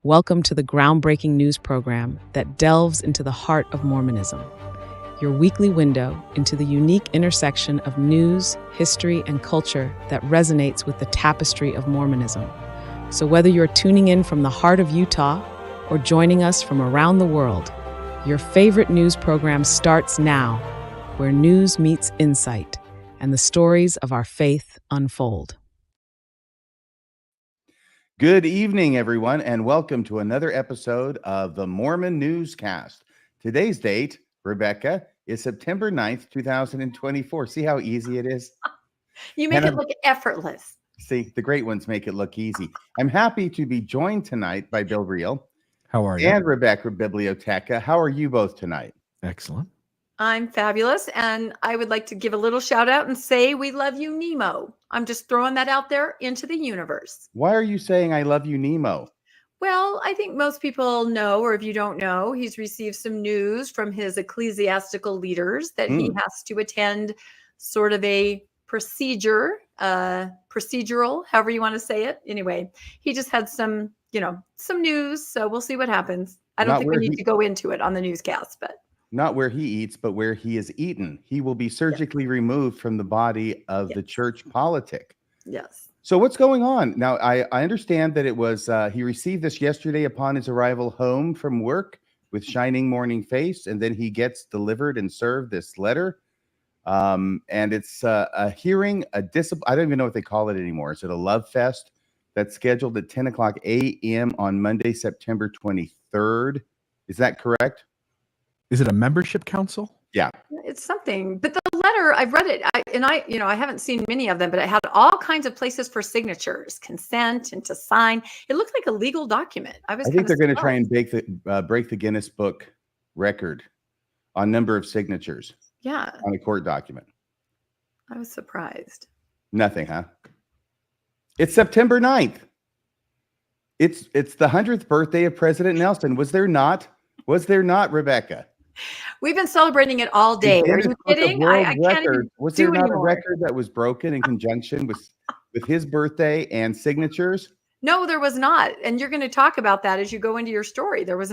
Welcome to the groundbreaking news program that delves into the heart of Mormonism, your weekly window into the unique intersection of news, history, and culture that resonates with the tapestry of Mormonism. So whether you're tuning in from the heart of Utah or joining us from around the world, your favorite news program starts now, where news meets insight and the stories of our faith unfold. Good evening, everyone, and welcome to another episode of the Mormon Newscast. Today's date, Rebecca, is September 9th, 2024. See how easy it is? You make it look effortless. See, the great ones make it look easy. I'm happy to be joined tonight by Bill Reel. How are you? And Rebecca Biblioteca. How are you both tonight? Excellent. I'm fabulous, and I would like to give a little shout out and say we love you, Nemo. I'm just throwing that out there into the universe. Why are you saying I love you, Nemo? Well, I think most people know, or if you don't know, he's received some news from his ecclesiastical leaders that he has to attend sort of a procedural, however you want to say it. Anyway, he just had some news, so we'll see what happens. I don't think we need to go into it on the newscast, but not where he eats, but where he is eaten. He will be surgically removed from the body of the church politic. Yes. So what's going on? Now, I understand that it was, he received this yesterday upon his arrival home from work with shining morning face, and then he gets delivered and served this letter. And it's a hearing, I don't even know what they call it anymore. Is it a love fest that's scheduled at 10 o'clock a.m. on Monday, September 23rd? Is that correct? Is it a membership council? Yeah. It's something, but the letter, I've read it, I haven't seen many of them, but it had all kinds of places for signatures, consent, and to sign. It looked like a legal document. I think they're going to try and break the Guinness Book record on number of signatures. Yeah. On a court document. I was surprised. Nothing, huh? It's September 9th. It's the 100th birthday of President Nelson. Was there not, Rebecca? We've been celebrating it all day. Are you kidding? I can't even was there not anymore. A record that was broken in conjunction with his birthday and signatures? No, there was not. And you're going to talk about that as you go into your story. There was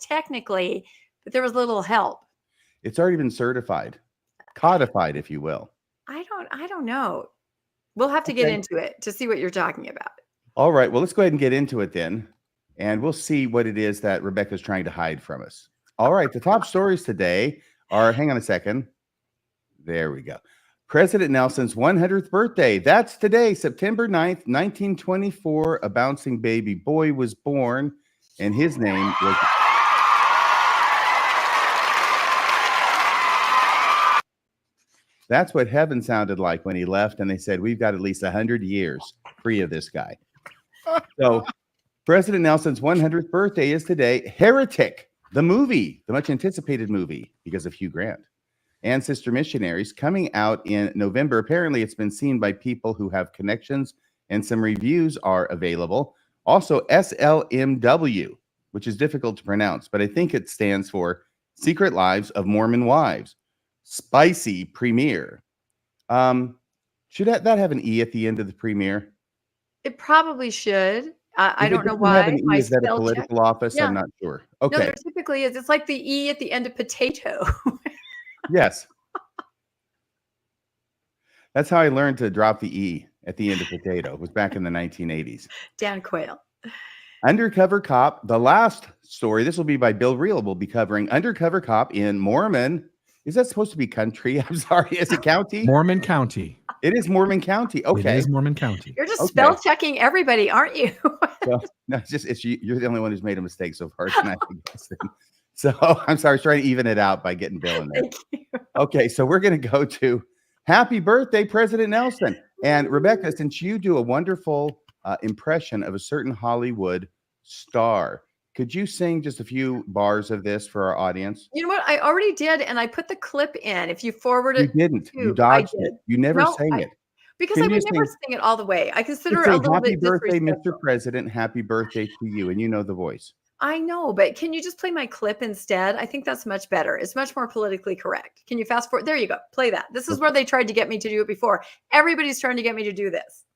technically, but there was little help. It's already been certified, codified, if you will. I don't know. We'll have to get into it to see what you're talking about. All right. Well, let's go ahead and get into it then. And we'll see what it is that Rebecca's trying to hide from us. All right. The top stories today are, hang on a second. There we go. President Nelson's 100th birthday. That's today, September 9th, 1924. A bouncing baby boy was born, and his name was... That's what heaven sounded like when he left, and they said, we've got at least 100 years free of this guy. So President Nelson's 100th birthday is today. Heretic, the movie, the much anticipated movie because of Hugh Grant, and Sister Missionaries, coming out in November. Apparently, it's been seen by people who have connections, and some reviews are available. Also, SLMW, which is difficult to pronounce, but I think it stands for Secret Lives of Mormon Wives. Spicy premiere. Should that have an E at the end of the premiere? It probably should. I don't know why. Have an E, is that a political office? Yeah. I'm not sure. Okay. No, there typically is. It's like the E at the end of potato. Yes. That's how I learned to drop the E at the end of potato. It was back in the 1980s. Dan Quayle. Undercover cop. The last story, this will be by Bill Reel. We'll be covering undercover cop in Mormon. Is that supposed to be country? I'm sorry. Is it county? Mormon County. It is Mormon County. Okay. It is Mormon County. You're just spell checking everybody, aren't you? Well, no, it's you're the only one who's made a mistake so far tonight. So I'm sorry. I was trying to even it out by getting Bill in there. Thank you. Okay. So we're going to go to Happy Birthday, President Nelson. And Rebecca, since you do a wonderful impression of a certain Hollywood star, could you sing just a few bars of this for our audience? You know what? I already did, and I put the clip in. If you forward it, you didn't. You dodged it. You never sang it. Because I would never sing it all the way. I consider it a little bit disrespectful. Happy birthday, Mr. President. Happy birthday to you. And you know the voice. I know, but can you just play my clip instead? I think that's much better. It's much more politically correct. Can you fast forward? There you go. Play that. This is where they tried to get me to do it before. Everybody's trying to get me to do this.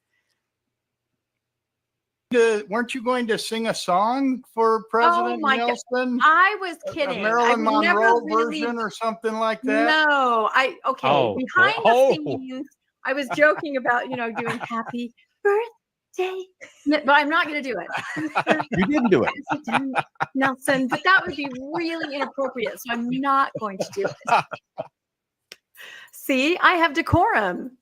weren't you going to sing a song for President Nelson? I was kidding. A Marilyn Monroe really... version or something like that? No, behind the scenes, I was joking about, doing happy birthday, but I'm not going to do it. You didn't do it. President Nelson, but that would be really inappropriate. So I'm not going to do it. See, I have decorum.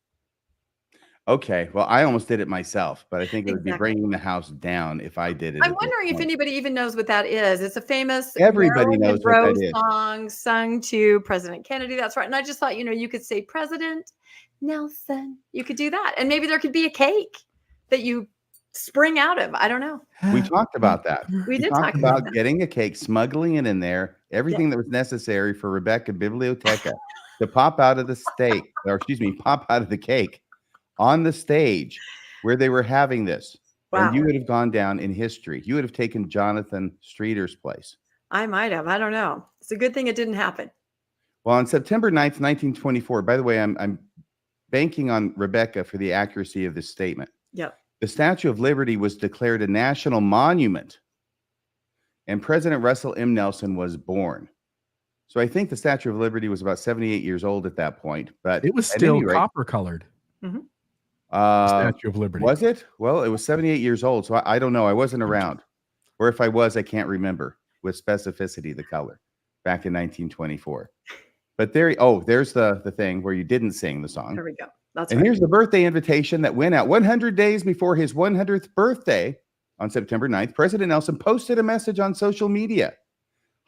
Okay, well, I almost did it myself, but I think it would be bringing the house down if I did it. I'm wondering if anybody even knows what that is. It's a famous Marilyn Monroe song sung to President Kennedy. That's right. And I just thought, you could say President Nelson. You could do that. And maybe there could be a cake that you spring out of. I don't know. We talked about that. We did talk about getting a cake, smuggling it in there, everything that was necessary for Rebecca Biblioteca to pop out of the pop out of the cake on the stage where they were having this. Wow. And you would have gone down in history. You would have taken Jonathan Streeter's place. I might have. I don't know. It's a good thing it didn't happen. Well, on September 9th, 1924, by the way, I'm banking on Rebecca for the accuracy of this statement. Yep. The Statue of Liberty was declared a national monument, and President Russel M. Nelson was born. So I think the Statue of Liberty was about 78 years old at that point, but it was still copper colored. Mm-hmm. Statue of Liberty. Was it? Well, it was 78 years old, so I don't know. I wasn't around, or if I was, I can't remember with specificity the color back in 1924. But there's the thing where you didn't sing the song. There we go. That's and here's the birthday invitation that went out 100 days before his 100th birthday on September 9th. President Nelson posted a message on social media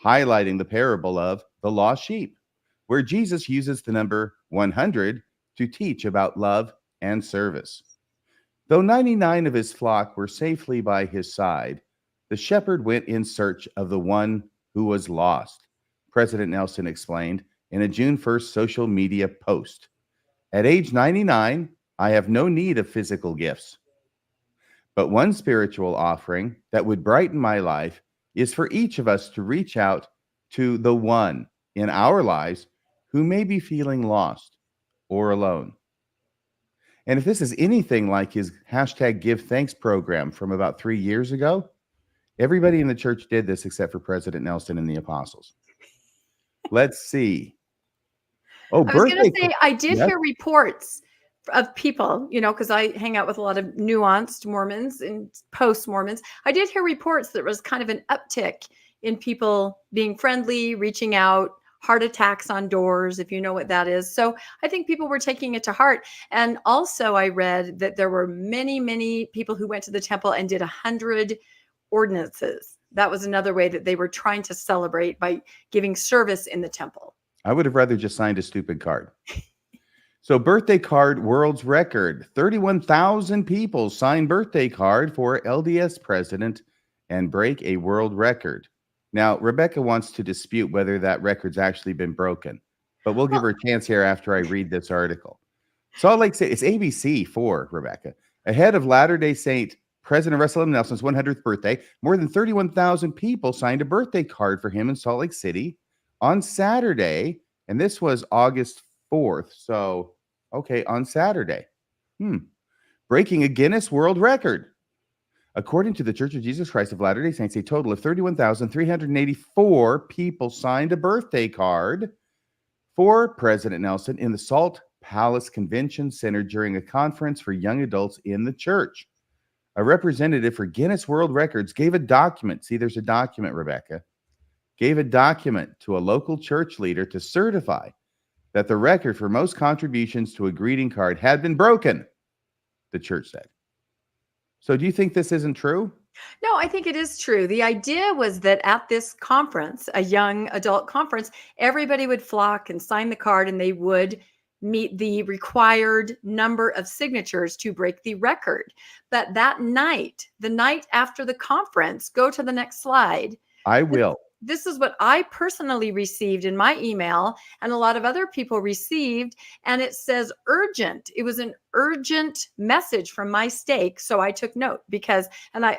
highlighting the parable of the lost sheep, where Jesus uses the number 100 to teach about love and service. Though 99 of his flock were safely by his side, the shepherd went in search of the one who was lost, President Nelson explained in a June 1st social media post. At age 99, I have no need of physical gifts. But one spiritual offering that would brighten my life is for each of us to reach out to the one in our lives who may be feeling lost or alone. And if this is anything like his #GiveThanks program from about 3 years ago, everybody in the church did this except for President Nelson and the apostles. Let's see. Oh, I was going to say, I did hear reports of people, because I hang out with a lot of nuanced Mormons and post-Mormons. I did hear reports that there was kind of an uptick in people being friendly, reaching out, heart attacks on doors, if you know what that is. So I think people were taking it to heart. And also I read that there were many, many people who went to the temple and did 100 ordinances. That was another way that they were trying to celebrate by giving service in the temple. I would have rather just signed a stupid card. So birthday card world's record. 31,000 people sign birthday card for LDS president and break a world record. Now, Rebecca wants to dispute whether that record's actually been broken, but we'll give her a chance here after I read this article. Salt Lake City, it's ABC for Rebecca. Ahead of Latter-day Saint President Russel M. Nelson's 100th birthday, more than 31,000 people signed a birthday card for him in Salt Lake City on Saturday, and this was August 4th. So, okay, on Saturday. Breaking a Guinness World Record. According to the Church of Jesus Christ of Latter-day Saints, a total of 31,384 people signed a birthday card for President Nelson in the Salt Palace Convention Center during a conference for young adults in the church. A representative for Guinness World Records gave a document. See, there's a document, Rebecca. Gave a document to a local church leader to certify that the record for most contributions to a greeting card had been broken, the church said. So do you think this isn't true? No, I think it is true. The idea was that at this conference, a young adult conference, everybody would flock and sign the card, and they would meet the required number of signatures to break the record. But that night, the night after the conference, go to the next slide. I will. This is what I personally received in my email, and a lot of other people received, and it says urgent. It was an urgent message from my stake, so I took note because,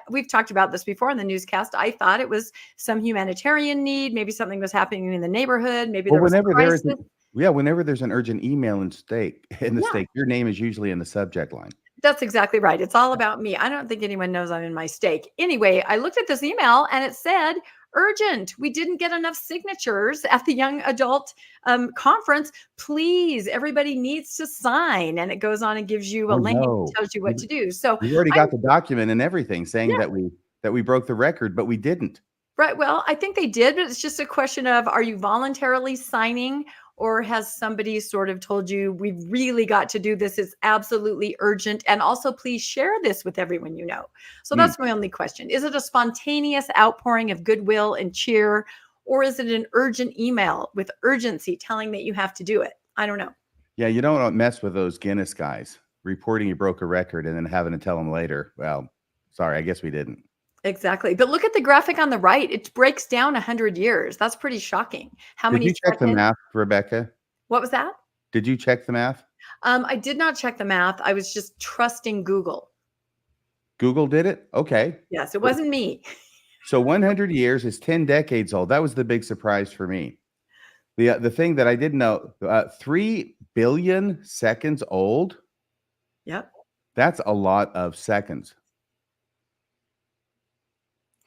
we've talked about this before in the newscast, I thought it was some humanitarian need, maybe something was happening in the neighborhood, maybe there was a crisis. Whenever there's an urgent email in the stake, your name is usually in the subject line. That's exactly right. It's all about me. I don't think anyone knows I'm in my stake. Anyway, I looked at this email and it said, urgent. We didn't get enough signatures at the young adult conference. Please, everybody needs to sign. And it goes on and gives you a link and tells you what to do. So we already got the document and everything saying that we broke the record, but we didn't. Right. Well, I think they did, but it's just a question of, are you voluntarily signing, or has somebody sort of told you we've really got to do this? It's absolutely urgent. And also, please share this with everyone you know. So that's my only question. Is it a spontaneous outpouring of goodwill and cheer, or is it an urgent email with urgency telling that you have to do it? I don't know. Yeah, you don't mess with those Guinness guys reporting you broke a record and then having to tell them later, well, sorry, I guess we didn't. Exactly. But look at the graphic on the right. It breaks down 100 years. That's pretty shocking. Did you check the math, Rebecca? What was that? Did you check the math? I did not check the math. I was just trusting Google. Google did it? Okay. Yes, it wasn't me. So 100 years is 10 decades old. That was the big surprise for me. The thing that I didn't know, 3 billion seconds old. Yep. That's a lot of seconds.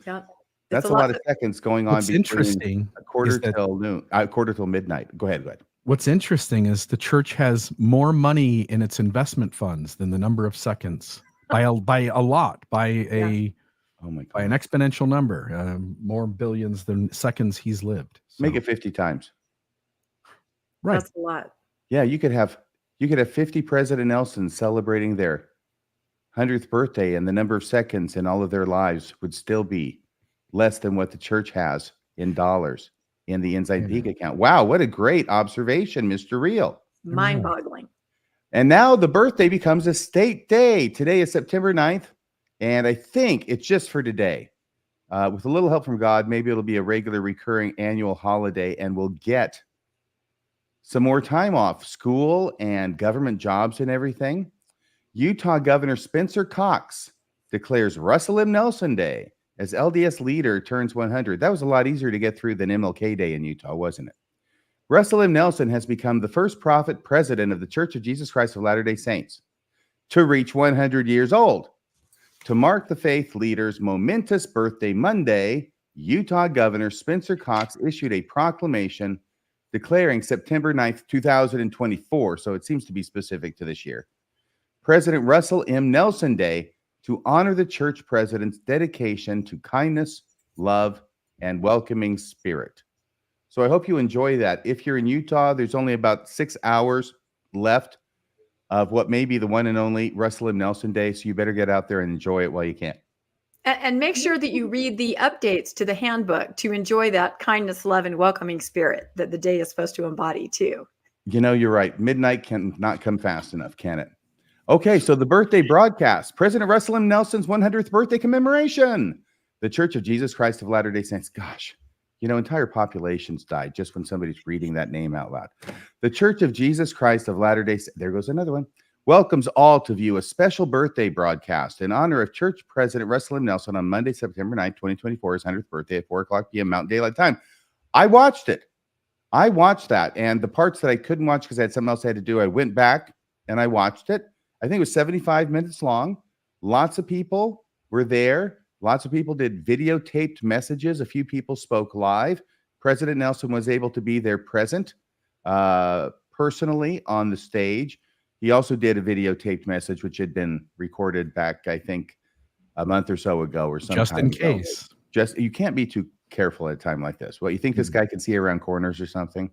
Yeah. That's a lot of seconds going on. What's interesting a quarter till noon, quarter till midnight. Go ahead. What's interesting is the church has more money in its investment funds than the number of seconds by a lot, by an exponential number, more billions than seconds he's lived. So. Make it 50 times. Right. That's a lot. Yeah, you could have 50 President Nelson celebrating their 100th birthday, and the number of seconds in all of their lives would still be less than what the church has in dollars in the Inside Peak account. Wow, what a great observation, Mr. Real. Mind-boggling. And now the birthday becomes a state day. Today is September 9th, and I think it's just for today. With a little help from God, maybe it'll be a regular recurring annual holiday, and we'll get some more time off school and government jobs and everything. Utah Governor Spencer Cox declares Russel Nelson Day as LDS leader turns 100. That was a lot easier to get through than MLK Day in Utah, wasn't it? Russel Nelson has become the first prophet president of the Church of Jesus Christ of Latter-day Saints to reach 100 years old. To mark the faith leader's momentous birthday Monday, Utah Governor Spencer Cox issued a proclamation declaring September 9th, 2024, so it seems to be specific to this year, President Russel M. Nelson Day, to honor the church president's dedication to kindness, love, and welcoming spirit. So I hope you enjoy that. If you're in Utah, there's only about 6 hours left of what may be the one and only Russel M. Nelson Day, so you better get out there and enjoy it while you can. And make sure that you read the updates to the handbook to enjoy that kindness, love, and welcoming spirit that the day is supposed to embody too. You know, you're right. Midnight can not come fast enough, can it? Okay, so the birthday broadcast, President Russel M. Nelson's 100th birthday commemoration. The Church of Jesus Christ of Latter-day Saints. Gosh, you know, entire populations died just when somebody's reading that name out loud. The Church of Jesus Christ of Latter-day Saints, there goes another one, welcomes all to view a special birthday broadcast in honor of Church President Russel M. Nelson on Monday, September 9th, 2024, his 100th birthday at 4:00 p.m. Mountain Daylight Time. I watched it. I watched that, and the parts that I couldn't watch because I had something else I had to do, I went back and I watched it. I think it was 75 minutes long. Lots of people were there. Lots of people did videotaped messages. A few people spoke live. President Nelson was able to be there present personally on the stage. He also did a videotaped message, which had been recorded back, I think, a month or so ago or something. Just in case. You can't be too careful at a time like this. Well, you think this guy can see around corners or something?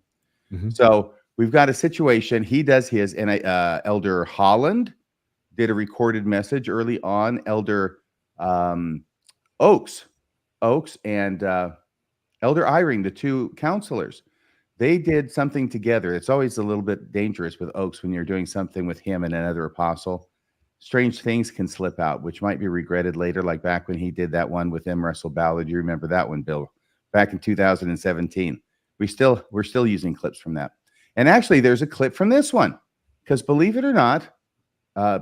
So we've got a situation. He does his, and Elder Holland did a recorded message early on. Elder Oaks and Elder Eyring, the two counselors, they did something together. It's always a little bit dangerous with Oaks when you're doing something with him and another apostle. Strange things can slip out, which might be regretted later, like back when he did that one with M. Russell Ballard. You remember that one, Bill, back in 2017. We're still using clips from that. And actually, there's a clip from this one, because believe it or not,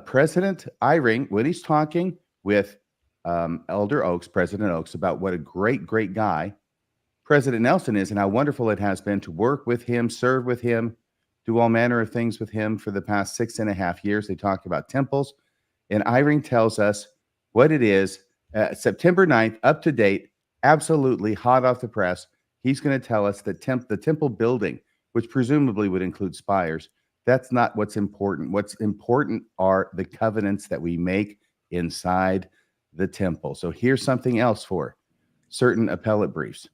President Eyring, when he's talking with Elder Oaks, President Oaks, about what a great, great guy President Nelson is and how wonderful it has been to work with him, serve with him, do all manner of things with him for the past 6.5 years. They talked about temples And Eyring tells us what it is. September 9th, up to date, absolutely hot off the press. He's going to tell us that the temple building, which presumably would include spires, that's not what's important. What's important are the covenants that we make inside the temple. So here's something else for certain appellate briefs.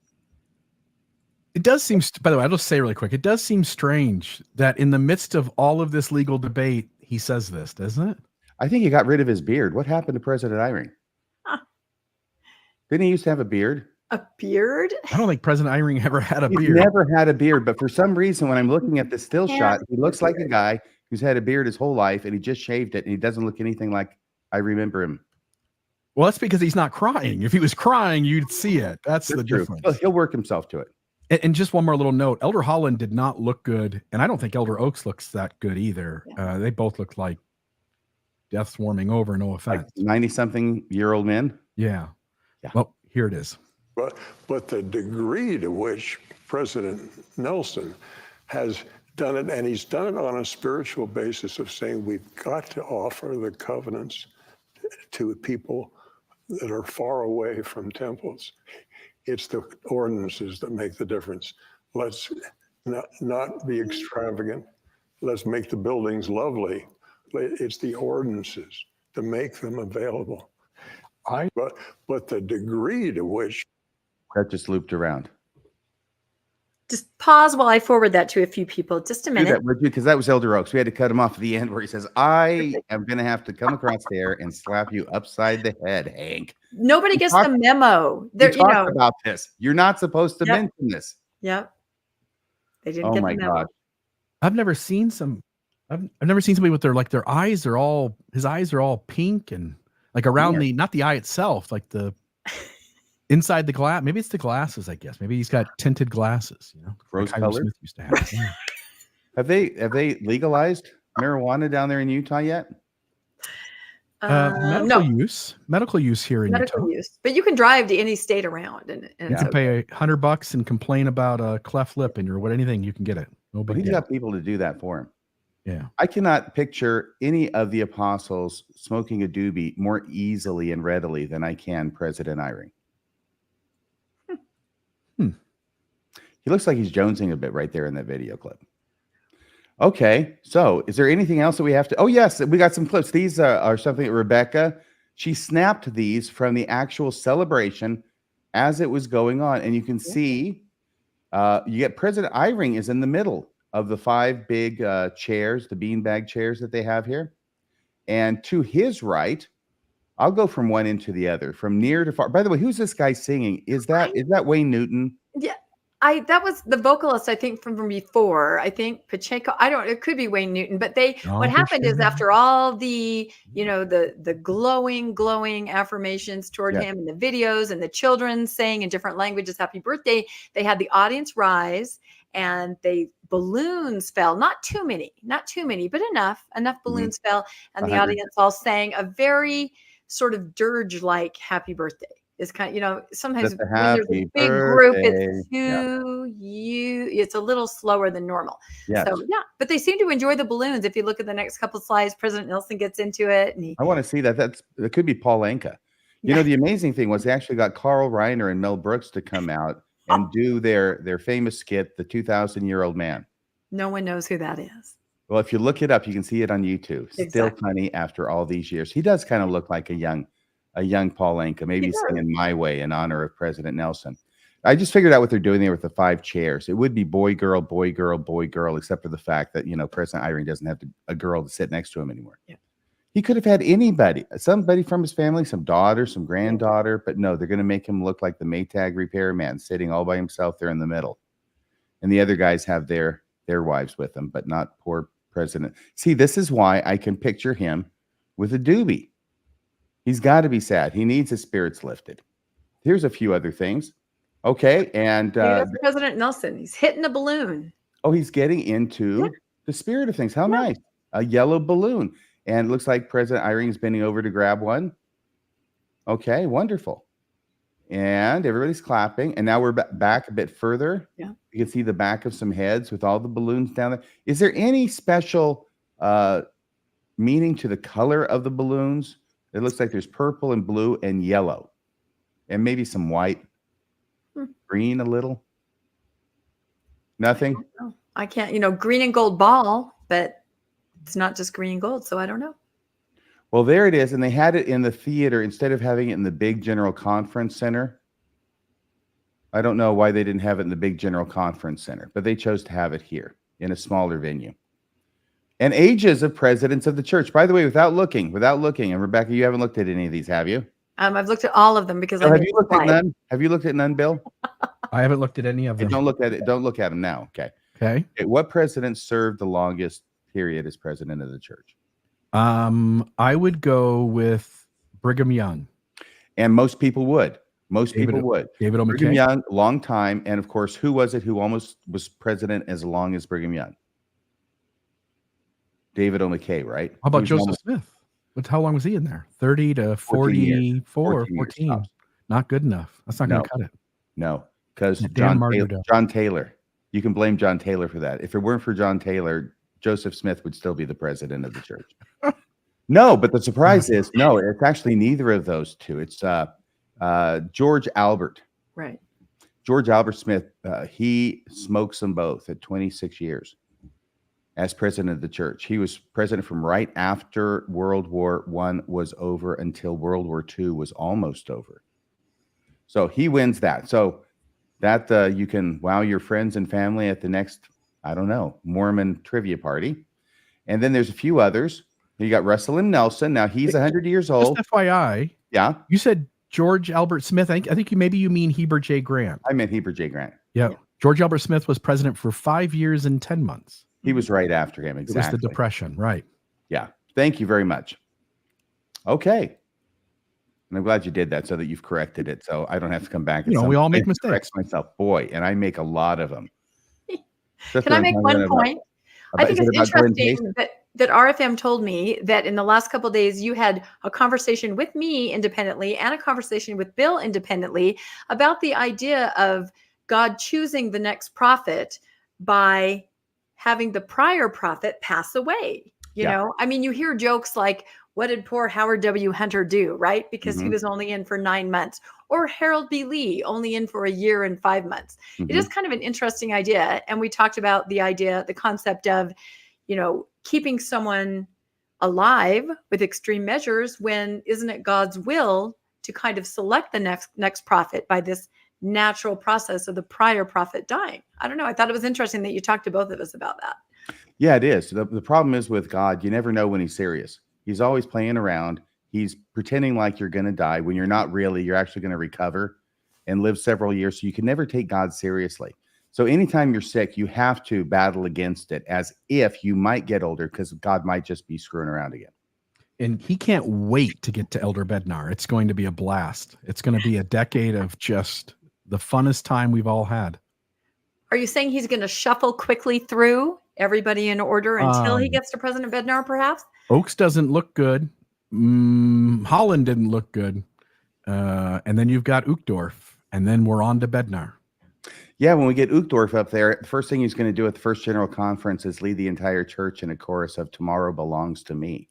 It does seem, by the way, I'll just say really quick, it does seem strange that in the midst of all of this legal debate, he says this, doesn't it? I think he got rid of his beard. What happened to President Eyring? Didn't he used to have a beard? A beard? I don't think President Eyring ever had a beard. He never had a beard, but for some reason, when I'm looking at the still shot, he looks like a guy who's had a beard his whole life, and he just shaved it, and he doesn't look anything like I remember him. Well, that's because he's not crying. If he was crying, you'd see it. That's the difference. Well, he'll work himself to it. And just one more little note. Elder Holland did not look good, and I don't think Elder Oaks looks that good either. They both look like death swarming over, no offense. Like 90-something-year-old men? Yeah. Well, here it is. But the degree to which President Nelson has done it, and he's done it on a spiritual basis of saying we've got to offer the covenants to people that are far away from temples. It's the ordinances that make the difference. Let's not be extravagant. Let's make the buildings lovely. It's the ordinances to make them available. But the degree to which That just looped around. Just pause while I forward that to a few people. Just a minute. Because that was Elder Oaks. We had to cut him off at the end where he says, I am going to have to come across there and slap you upside the head, Hank. Nobody gets the memo. We talked about this. You're not supposed to mention this. Yep. They didn't get the memo. God. I've never seen I've never seen somebody with their eyes are all, his eyes are all pink and like around not the eye itself, like the inside the glass. Maybe it's the glasses, I guess. Maybe he's got tinted glasses, Rose like colored. Smith used to have. Yeah. Have they legalized marijuana down there in Utah yet? Medical use here in Utah. But you can drive to any state around, and you can pay $100 and complain about a cleft lip and anything, you can get it. No big He's deal. got people to do that for him. Yeah, I cannot picture any of the apostles smoking a doobie more easily and readily than I can President Eyring. He looks like he's jonesing a bit right there in that video clip. Okay, so is there anything else that we have to? Oh, yes, we got some clips. These are something that Rebecca, she snapped these from the actual celebration as it was going on. And you can see, you get President Eyring is in the middle of the 5 big chairs, the beanbag chairs that they have here. And to his right, I'll go from one end to the other, from near to far. By the way, who's this guy singing? Is that Wayne Newton? Yeah. That was the vocalist, I think, from before. I think Pacheco. It could be Wayne Newton, but what happened is after all the, the glowing affirmations toward him and the videos and the children saying in different languages, happy birthday, they had the audience rise and balloons fell. Not too many, but enough balloons fell. And the audience all sang a very sort of dirge-like happy birthday. It's kind of, sometimes when there's a big group, it's a little slower than normal. Yes. So, but they seem to enjoy the balloons. If you look at the next couple of slides, President Nelson gets into it. And I want to see that. That could be Paul Anka. The amazing thing was they actually got Carl Reiner and Mel Brooks to come out and do their famous skit, The 2,000-Year-Old Man. No one knows who that is. Well, if you look it up, you can see it on YouTube. Exactly. Still funny after all these years. He does kind of look like a young Paul Anka, maybe singing My Way in honor of President Nelson. I just figured out what they're doing there with the 5 chairs. It would be boy, girl, boy, girl, boy, girl, except for the fact that, President Eyring doesn't have a girl to sit next to him anymore. Yeah. He could have had somebody from his family, some daughter, some granddaughter, but no, they're going to make him look like the Maytag repairman sitting all by himself there in the middle. And the other guys have their wives with them, but not poor President. See, this is why I can picture him with a doobie. He's got to be sad. He needs his spirits lifted. Here's a few other things. Okay. And that's President Nelson. He's hitting the balloon. Oh, he's getting into the spirit of things. How nice. A yellow balloon. And it looks like President Eyring is bending over to grab one. Okay, wonderful. And everybody's clapping. And now we're back a bit further. Yeah. You can see the back of some heads with all the balloons down there. Is there any special meaning to the color of the balloons. It looks like there's purple and blue and yellow, and maybe some white, green a little. Nothing. I can't, green and gold ball, but it's not just green and gold, so I don't know. Well, there it is, and they had it in the theater instead of having it in the big General Conference Center. I don't know why they didn't have it in the big General Conference Center, but they chose to have it here in a smaller venue. And ages of presidents of the church. By the way, without looking, and Rebecca, you haven't looked at any of these, have you? I've looked at all of them because have you looked at none? Have you looked at none, Bill? I haven't looked at any of them. Don't look at it. Don't look at them now. Okay. What president served the longest period as president of the church? I would go with Brigham Young. And most people would. David O. Brigham Young, long time. And of course, who was it who almost was president as long as Brigham Young? David O. McKay, right? How about Joseph Smith? How long was he in there? 30 to 44, 14. Not good enough. That's not going to cut it. No, because John Taylor. You can blame John Taylor for that. If it weren't for John Taylor, Joseph Smith would still be the president of the church. No, but the surprise is, no, it's actually neither of those two. It's George Albert. Right. George Albert Smith, he smoked them both at 26 years as president of the church. He was president from right after World War I was over until World War II was almost over. So he wins that. So that you can wow your friends and family at the next, I don't know, Mormon trivia party. And then there's a few others. You got Russel Nelson. Now he's 100 years old. Just FYI. Yeah. You said George Albert Smith. I think you mean Heber J. Grant. I meant Heber J. Grant. Yeah. George Albert Smith was president for 5 years and 10 months. He was right after him. Exactly. It was the Depression. Right. Yeah. Thank you very much. Okay. And I'm glad you did that so that you've corrected it. So I don't have to come back. We all make mistakes. Myself. Boy, and I make a lot of them. Can I make one point? I think it's interesting that RFM told me that in the last couple of days, you had a conversation with me independently and a conversation with Bill independently about the idea of God choosing the next prophet by having the prior prophet pass away. You know, I mean, you hear jokes like, what did poor Howard W. Hunter do, right? Because he was only in for 9 months. Or Harold B. Lee, only in for a year and 5 months. It is kind of an interesting idea. And we talked about the concept of, keeping someone alive with extreme measures when isn't it God's will to kind of select the next prophet by this natural process of the prior prophet dying? I don't know. I thought it was interesting that you talked to both of us about that. Yeah, it is. The problem is with God, you never know when he's serious. He's always playing around. He's pretending like you're going to die when you're not really. You're actually going to recover and live several years. So you can never take God seriously. So anytime you're sick, you have to battle against it as if you might get older because God might just be screwing around again. And he can't wait to get to Elder Bednar. It's going to be a blast. It's going to be a decade of just the funnest time we've all had. Are you saying he's going to shuffle quickly through everybody in order until he gets to President Bednar, perhaps? Oaks doesn't look good. Holland didn't look good. And then you've got Uchtdorf. And then we're on to Bednar. Yeah, when we get Uchtdorf up there, the first thing he's going to do at the first general conference is lead the entire church in a chorus of "Tomorrow Belongs to Me."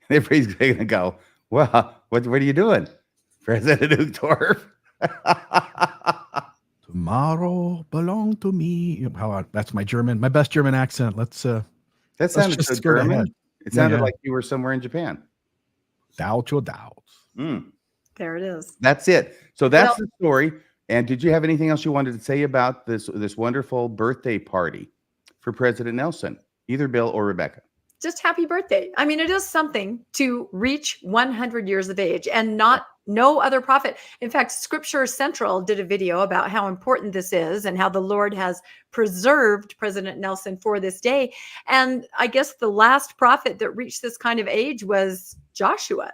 Everybody's going to go, "Well, what are you doing, President Uchtdorf?" Tomorrow belong to me. That's my best German accent. That sounded so German. It sounded like you were somewhere in Japan. There it is. That's it. So that's the story. And did you have anything else you wanted to say about this wonderful birthday party for President Nelson, either Bill or Rebecca? Just happy birthday. I mean, it is something to reach 100 years of age and no other prophet. In fact, Scripture Central did a video about how important this is and how the Lord has preserved President Nelson for this day. And I guess the last prophet that reached this kind of age was Joshua.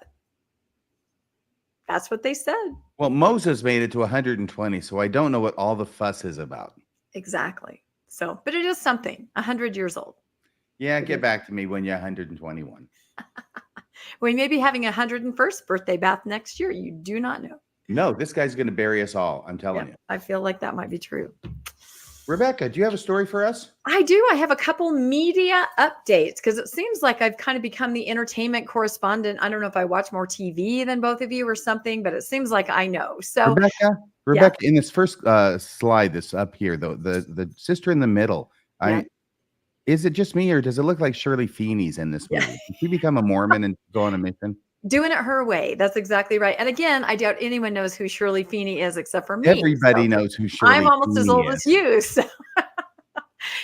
That's what they said. Well, Moses made it to 120, so I don't know what all the fuss is about. Exactly. So, but it is something, 100 years old. Yeah, get back to me when you're 121. We may be having a 101st birthday bath next year. You do not know. No, this guy's going to bury us all. I'm telling you. I feel like that might be true. Rebecca, do you have a story for us? I do. I have a couple media updates because it seems like I've kind of become the entertainment correspondent. I don't know if I watch more TV than both of you or something, but it seems like I know. So Rebecca, in this first slide that's up here, the sister in the middle, is it just me or does it look like Shirley Feeney's in this movie? Did she become a Mormon and go on a mission? Doing it her way. That's exactly right. And again, I doubt anyone knows who Shirley Feeney is except for me. Everybody knows who Shirley Feeney is. I'm almost as old as you. So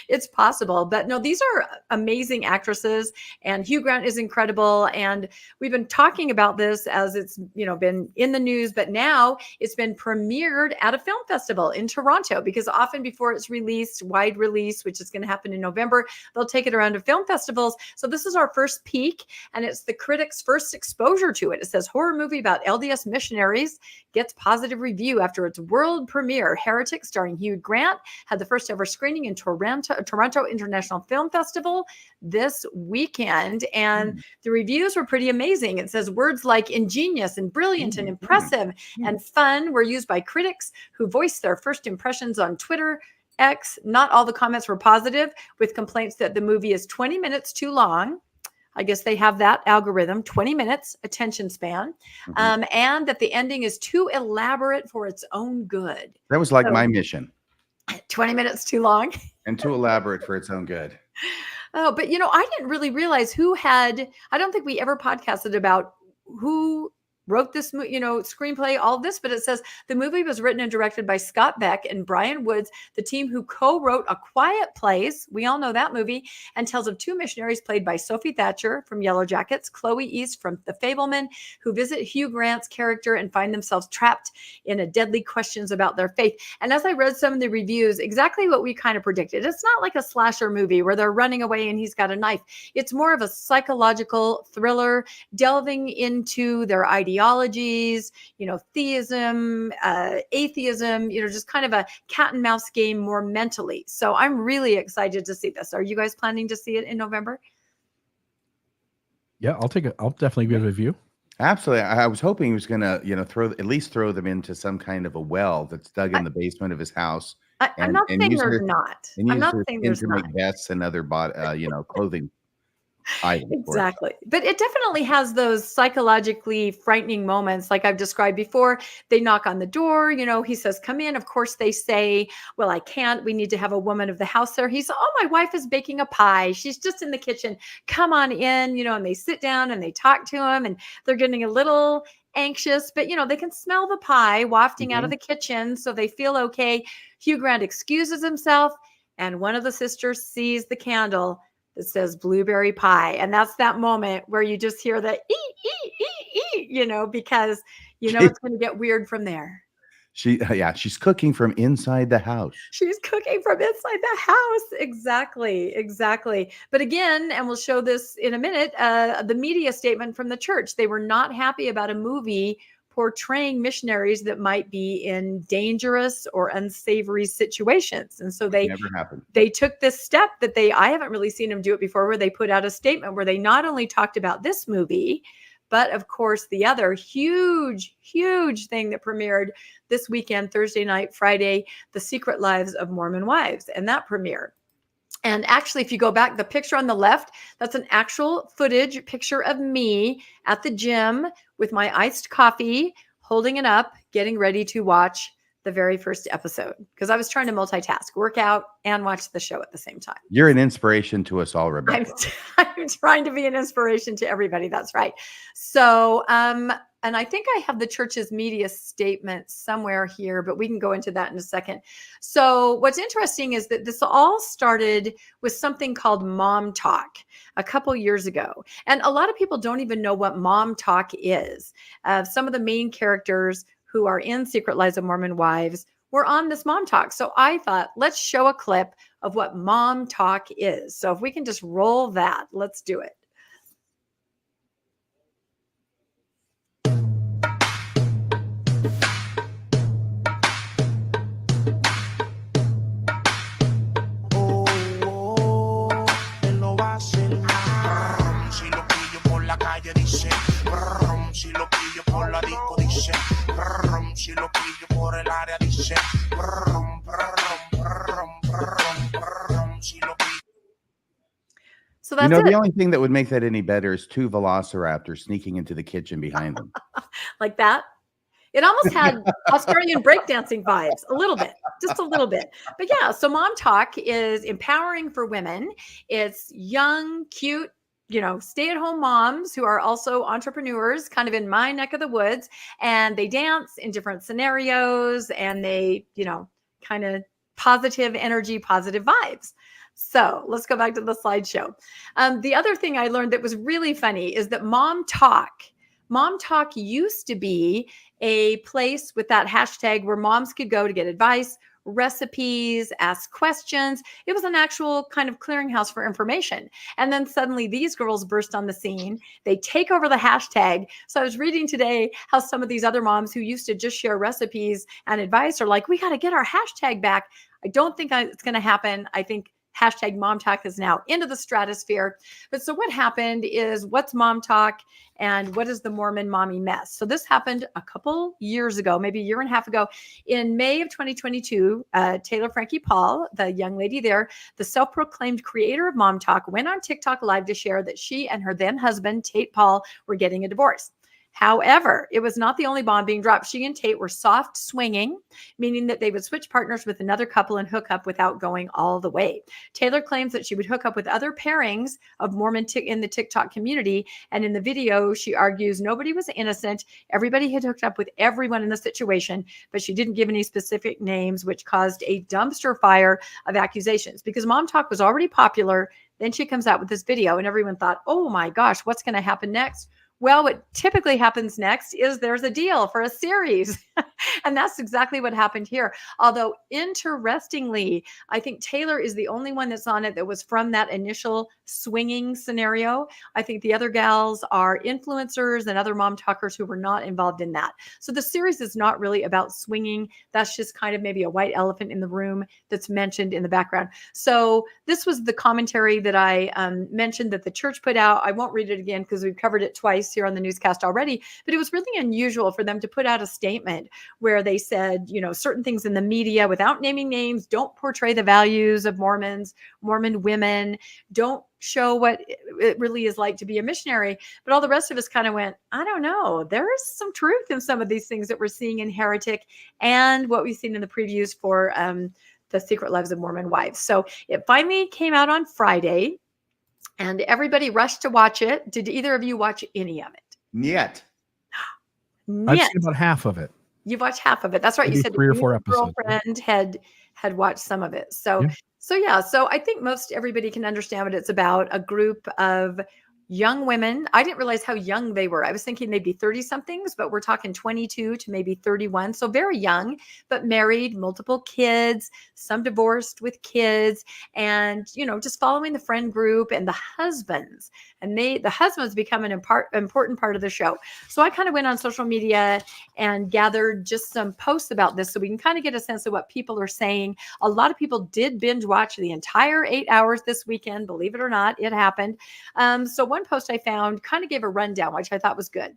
it's possible. But no, these are amazing actresses, and Hugh Grant is incredible. And we've been talking about this as it's, been in the news, but now it's been premiered at a film festival in Toronto, because often before it's released, wide release, which is going to happen in November, they'll take it around to film festivals. So this is our first peek, and it's the critics' first exposure to it. It says horror movie about LDS missionaries gets positive review after its world premiere. Heretic, starring Hugh Grant, had the first ever screening in Toronto International Film Festival this weekend. And the reviews were pretty amazing. It says words like ingenious and brilliant and impressive and fun were used by critics who voiced their first impressions on Twitter, X. Not all the comments were positive, with complaints that the movie is 20 minutes too long. I guess they have that algorithm, 20 minutes attention span, and that the ending is too elaborate for its own good. That was like my mission. 20 minutes too long. And too elaborate for its own good. Oh, but I didn't really realize I don't think we ever podcasted about who wrote this, screenplay, all of this, but it says the movie was written and directed by Scott Beck and Brian Woods, the team who co-wrote A Quiet Place. We all know that movie, and tells of two missionaries played by Sophie Thatcher from Yellow Jackets, Chloe East from The Fableman, who visit Hugh Grant's character and find themselves trapped in a deadly questions about their faith. And as I read some of the reviews, exactly what we kind of predicted. It's not like a slasher movie where they're running away and he's got a knife. It's more of a psychological thriller, delving into their ideologies, theism, atheism, just kind of a cat and mouse game more mentally. So I'm really excited to see this. Are you guys planning to see it in November? Yeah, I'll definitely give it a review. Absolutely. I was hoping he was going to, at least throw them into some kind of a well that's dug in the basement of his house. I'm not saying there's not. I'm not saying there's not. Vests and other clothing items. Exactly. But it definitely has those psychologically frightening moments like I've described before. They knock on the door, he says, come in. Of course they say, well, I can't. We need to have a woman of the house there. He said, oh, my wife is baking a pie. She's just in the kitchen. Come on in, and they sit down and they talk to him, and they're getting a little anxious, but they can smell the pie wafting out of the kitchen. So they feel okay. Hugh Grant excuses himself, and one of the sisters sees the candle that says blueberry pie. And that's that moment where you just hear the because it's going to get weird from there. She's cooking from inside the house. She's cooking from inside the house. Exactly. But again, and we'll show this in a minute, the media statement from the church, they were not happy about a movie portraying missionaries that might be in dangerous or unsavory situations. And so they took this step that I haven't really seen them do it before, where they put out a statement where they not only talked about this movie, but of course the other huge thing that premiered this weekend, Thursday night, Friday, The Secret Lives of Mormon Wives. And that premiered. And actually, if you go back, the picture on the left, that's an actual footage picture of me at the gym with my iced coffee, holding it up, getting ready to watch the very first episode, because I was trying to multitask, work out and watch the show at the same time. You're an inspiration to us all, Rebecca. I'm trying to be an inspiration to everybody. That's right. So, and I think I have the church's media statement somewhere here, but we can go into that in a second. So what's interesting is that this all started with something called Mom Talk a couple years ago. And a lot of people don't even know what Mom Talk is. Some of the main characters who are in Secret Lives of Mormon Wives were on this Mom Talk. So I thought, let's show a clip of what Mom Talk is. So if we can just roll that, let's do it. Si lo pillo por la disco dice, si lo pillo por el área dice, that's the it. only thing that would make that any better is 2 velociraptors sneaking into the kitchen behind them. Like that. It almost had Australian breakdancing vibes, a little bit, just a little bit. But yeah, so Mom Talk is empowering for women. It's young, cute, stay-at-home moms who are also entrepreneurs, kind of in my neck of the woods, and they dance in different scenarios, and they, kind of positive energy, positive vibes. So let's go back to the slideshow. The other thing I learned that was really funny is that Mom Talk used to be a place with that hashtag where moms could go to get advice, recipes, ask questions. It was an actual kind of clearinghouse for information. And then suddenly these girls burst on the scene. They take over the hashtag. So I was reading today how some of these other moms who used to just share recipes and advice are like, we got to get our hashtag back. I don't think it's going to happen. I think hashtag Mom Talk is now into the stratosphere. But so what happened is, what's Mom Talk and what is the Mormon mommy mess? So this happened a couple years ago, maybe a year and a half ago. In May of 2022, Taylor Frankie Paul, the young lady there, the self-proclaimed creator of Mom Talk, went on TikTok live to share that she and her then husband, Tate Paul, were getting a divorce. However, it was not the only bomb being dropped. She and Tate were soft swinging, meaning that they would switch partners with another couple and hook up without going all the way. Taylor claims that she would hook up with other pairings of Mormon in the TikTok community. And in the video, she argues nobody was innocent. Everybody had hooked up with everyone in the situation, but she didn't give any specific names, which caused a dumpster fire of accusations. Because Mom Talk was already popular, then she comes out with this video and everyone thought, oh my gosh, what's going to happen next? Well, what typically happens next is there's a deal for a series. And that's exactly what happened here. Although, interestingly, I think Taylor is the only one that's on it that was from that initial swinging scenario. I think the other gals are influencers and other mom talkers who were not involved in that. So the series is not really about swinging. That's just kind of maybe a white elephant in the room that's mentioned in the background. So this was the commentary that I mentioned that the church put out. I won't read it again because we've covered it twice here on the newscast already, but it was really unusual for them to put out a statement where they said, certain things in the media without naming names, don't portray the values of Mormons, Mormon women, don't show what it really is like to be a missionary. But all the rest of us kind of went, I don't know, there is some truth in some of these things that we're seeing in Heretic and what we've seen in the previews for the Secret Lives of Mormon Wives. So it finally came out on Friday and everybody rushed to watch it. Did either of you watch any of it? Yet. I've seen about half of it. You've watched half of it. That's right. Maybe You said 3 or 4 episodes. Girlfriend had watched some of it. So I think most everybody can understand what it's about. A group of young women. I didn't realize how young they were. I was thinking they'd be 30 somethings, but we're talking 22 to maybe 31. So very young, but married, multiple kids, some divorced with kids, and, just following the friend group and the husbands. And the husbands become an important part of the show. So I kind of went on social media and gathered just some posts about this so we can kind of get a sense of what people are saying. A lot of people did binge watch the entire 8 hours this weekend. Believe it or not, it happened. So one post I found kind of gave a rundown, which I thought was good.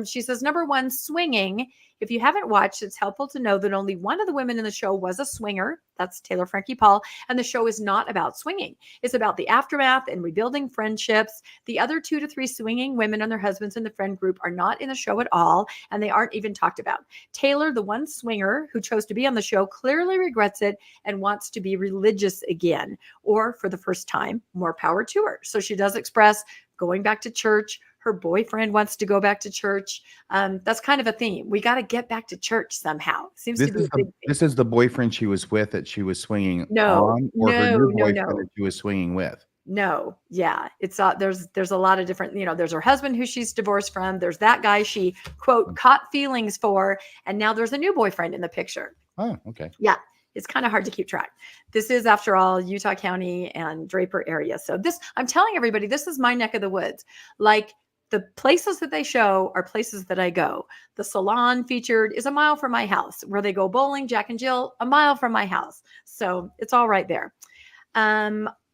She says, number 1, swinging. If you haven't watched, it's helpful to know that only one of the women in the show was a swinger. That's Taylor Frankie Paul. And the show is not about swinging. It's about the aftermath and rebuilding friendships. The other 2 to 3 swinging women and their husbands in the friend group are not in the show at all, and they aren't even talked about. Taylor, the one swinger who chose to be on the show, clearly regrets it and wants to be religious again, or for the first time, more power to her. So she does express going back to church. Her boyfriend wants to go back to church. That's kind of a theme. We got to get back to church somehow. Seems to be a big thing. This is the boyfriend she was with that she was swinging on, or her new boyfriend that she was swinging with. No, yeah, it's there's a lot of different. There's her husband who she's divorced from. There's that guy she quote caught feelings for, and now there's a new boyfriend in the picture. Oh, okay. Yeah. It's kind of hard to keep track. This is, after all, Utah County and Draper area. So I'm telling everybody, this is my neck of the woods. Like, the places that they show are places that I go. The salon featured is a mile from my house. Where they go bowling, Jack and Jill, a mile from my house. So it's all right there.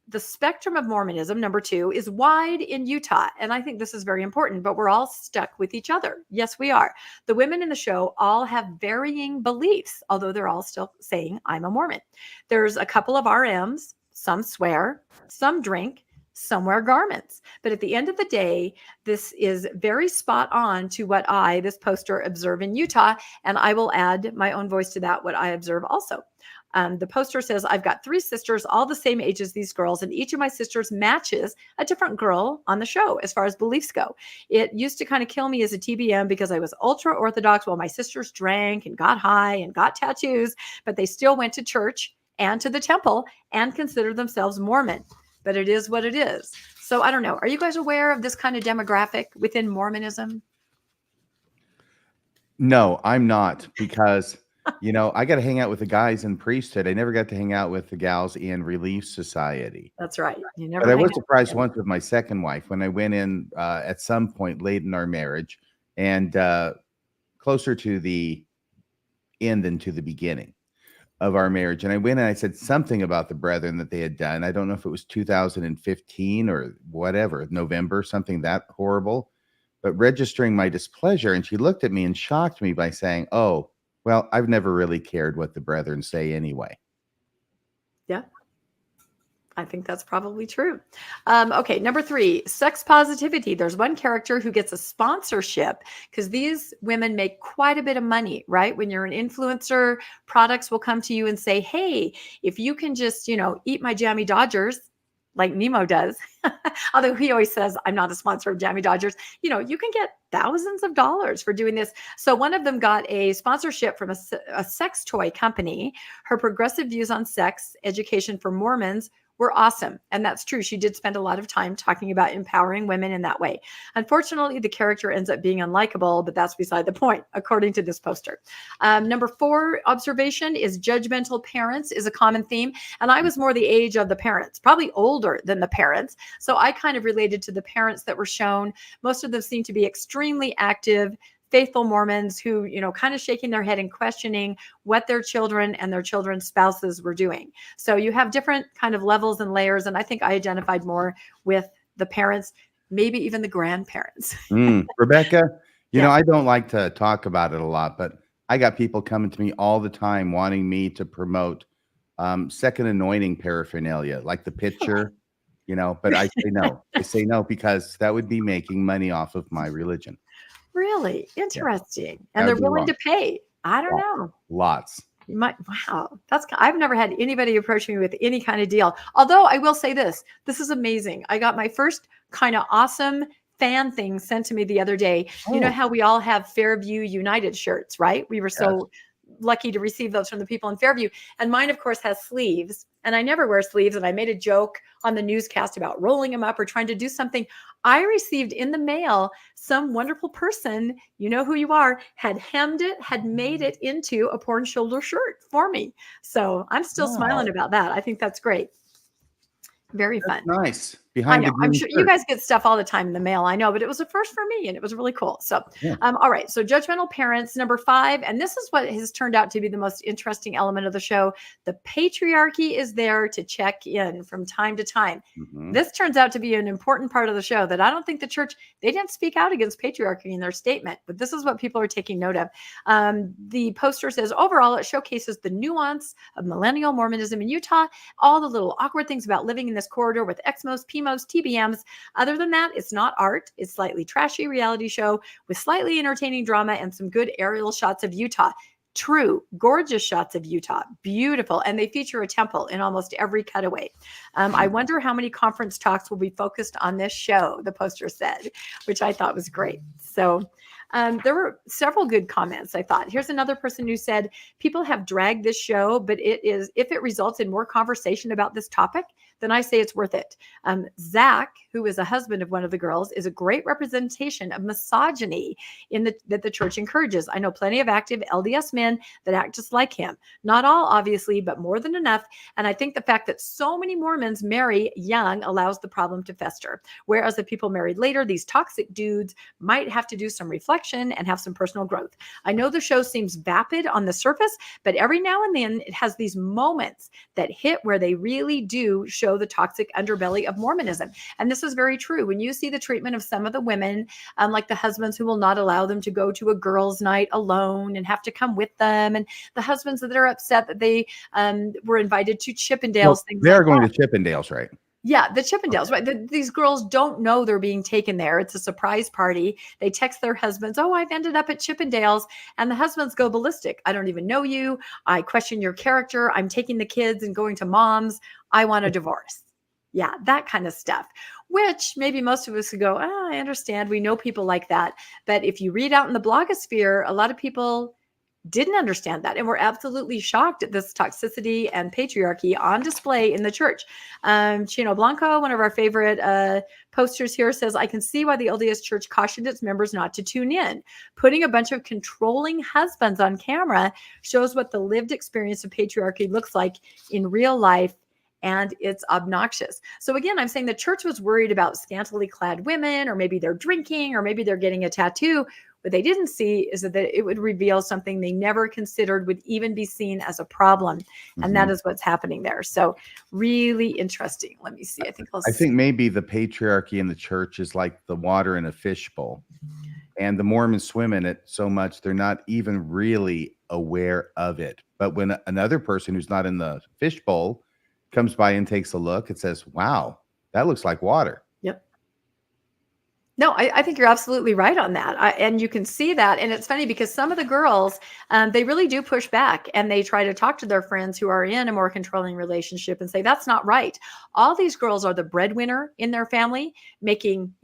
The spectrum of Mormonism, number 2, is wide in Utah. And I think this is very important, but we're all stuck with each other. Yes, we are. The women in the show all have varying beliefs, although they're all still saying, I'm a Mormon. There's a couple of RMs. Some swear, some drink, some wear garments. But at the end of the day, this is very spot on to what this poster, observe in Utah. And I will add my own voice to that, what I observe also. The poster says, I've got 3 sisters, all the same age as these girls, and each of my sisters matches a different girl on the show as far as beliefs go. It used to kind of kill me as a TBM because I was ultra Orthodox while my sisters drank and got high and got tattoos, but they still went to church and to the temple and considered themselves Mormon. But it is what it is. So I don't know. Are you guys aware of this kind of demographic within Mormonism? No, I'm not, because I got to hang out with the guys in priesthood. I never got to hang out with the gals in Relief Society. That's right. But I was surprised once with my second wife when I went in at some point late in our marriage and closer to the end than to the beginning of our marriage. And I went and I said something about the brethren that they had done. I don't know if it was 2015 or whatever, November, something that horrible, but registering my displeasure. And she looked at me and shocked me by saying, oh, well, I've never really cared what the brethren say anyway. Yeah, I think that's probably true. Okay, number 3, sex positivity. There's one character who gets a sponsorship because these women make quite a bit of money, right? When you're an influencer, products will come to you and say, hey, if you can just, eat my Jammy Dodgers, like Nemo does, although he always says, I'm not a sponsor of Jammy Dodgers, you can get thousands of dollars for doing this. So one of them got a sponsorship from a sex toy company. Her progressive views on sex education for Mormons were awesome. And that's true. She did spend a lot of time talking about empowering women in that way. Unfortunately, the character ends up being unlikable, but that's beside the point, according to this poster. Number 4 observation is judgmental parents is a common theme. And I was more the age of the parents, probably older than the parents. So I kind of related to the parents that were shown. Most of them seem to be extremely active, faithful Mormons who, kind of shaking their head and questioning what their children and their children's spouses were doing. So you have different kind of levels and layers. And I think I identified more with the parents, maybe even the grandparents. Rebecca, I don't like to talk about it a lot, but I got people coming to me all the time wanting me to promote second anointing paraphernalia, like the picture, but I say no. I say no because that would be making money off of my religion. Really interesting. Yeah. And they're willing to pay. I don't know. Lots. Wow. I've never had anybody approach me with any kind of deal. Although I will say this is amazing. I got my first kind of awesome fan thing sent to me the other day. Oh. You know how we all have Fairview United shirts, right? We were so lucky to receive those from the people in Fairview. And mine, of course, has sleeves. And I never wear sleeves. And I made a joke on the newscast about rolling them up or trying to do something. I received in the mail some wonderful person, you know who you are, had hemmed it, had made it into a porn shoulder shirt for me. So I'm still smiling about that. I think that's great. Very fun. Nice. I'm sure you guys get stuff all the time in the mail. I know, but it was a first for me and it was really cool. So, all right. So judgmental parents, number 5. And this is what has turned out to be the most interesting element of the show. The patriarchy is there to check in from time to time. Mm-hmm. This turns out to be an important part of the show that I don't think the church, they didn't speak out against patriarchy in their statement, but this is what people are taking note of. The poster says, overall, it showcases the nuance of millennial Mormonism in Utah, all the little awkward things about living in this corridor with Exmos, PMOs, TBMs. Other than that, it's not art. It's slightly trashy reality show with slightly entertaining drama and some good aerial shots of Utah. True, gorgeous shots of Utah, beautiful. And they feature a temple in almost every cutaway. I wonder how many conference talks will be focused on this show, the poster said, which I thought was great. So there were several good comments, I thought. Here's another person who said, people have dragged this show, but if it results in more conversation about this topic, then I say it's worth it. Zach, who is a husband of one of the girls, is a great representation of misogyny that the church encourages. I know plenty of active LDS men that act just like him. Not all, obviously, but more than enough. And I think the fact that so many Mormons marry young allows the problem to fester. Whereas the people married later, these toxic dudes might have to do some reflection and have some personal growth. I know the show seems vapid on the surface, but every now and then it has these moments that hit where they really do show the toxic underbelly of Mormonism. And this is very true. When you see the treatment of some of the women, like the husbands who will not allow them to go to a girls' night alone and have to come with them, and the husbands that are upset that they were invited to Chippendales. Well, they're going to Chippendales, right? Yeah, the Chippendales, right? These girls don't know they're being taken there. It's a surprise party. They text their husbands, "Oh, I've ended up at Chippendales." And the husbands go ballistic. "I don't even know you. I question your character. I'm taking the kids and going to mom's. I want a divorce." Yeah, that kind of stuff, which maybe most of us could go, I understand. We know people like that. But if you read out in the blogosphere, a lot of people didn't understand that and were absolutely shocked at this toxicity and patriarchy on display in the church. Chino Blanco, one of our favorite posters here, says, "I can see why the LDS Church cautioned its members not to tune in. Putting a bunch of controlling husbands on camera shows what the lived experience of patriarchy looks like in real life, and it's obnoxious." So again, I'm saying the church was worried about scantily clad women, or maybe they're drinking, or maybe they're getting a tattoo. What they didn't see is that it would reveal something they never considered would even be seen as a problem. And that is what's happening there. So really interesting. Let me see. I think maybe the patriarchy in the church is like the water in a fishbowl. And the Mormons swim in it so much, they're not even really aware of it. But when another person who's not in the fishbowl comes by and takes a look, it says, "Wow, that looks like water." Yep. No, I think you're absolutely right on that. And you can see that. And it's funny because some of the girls, they really do push back, and they try to talk to their friends who are in a more controlling relationship and say, "That's not right." All these girls are the breadwinner in their family, making,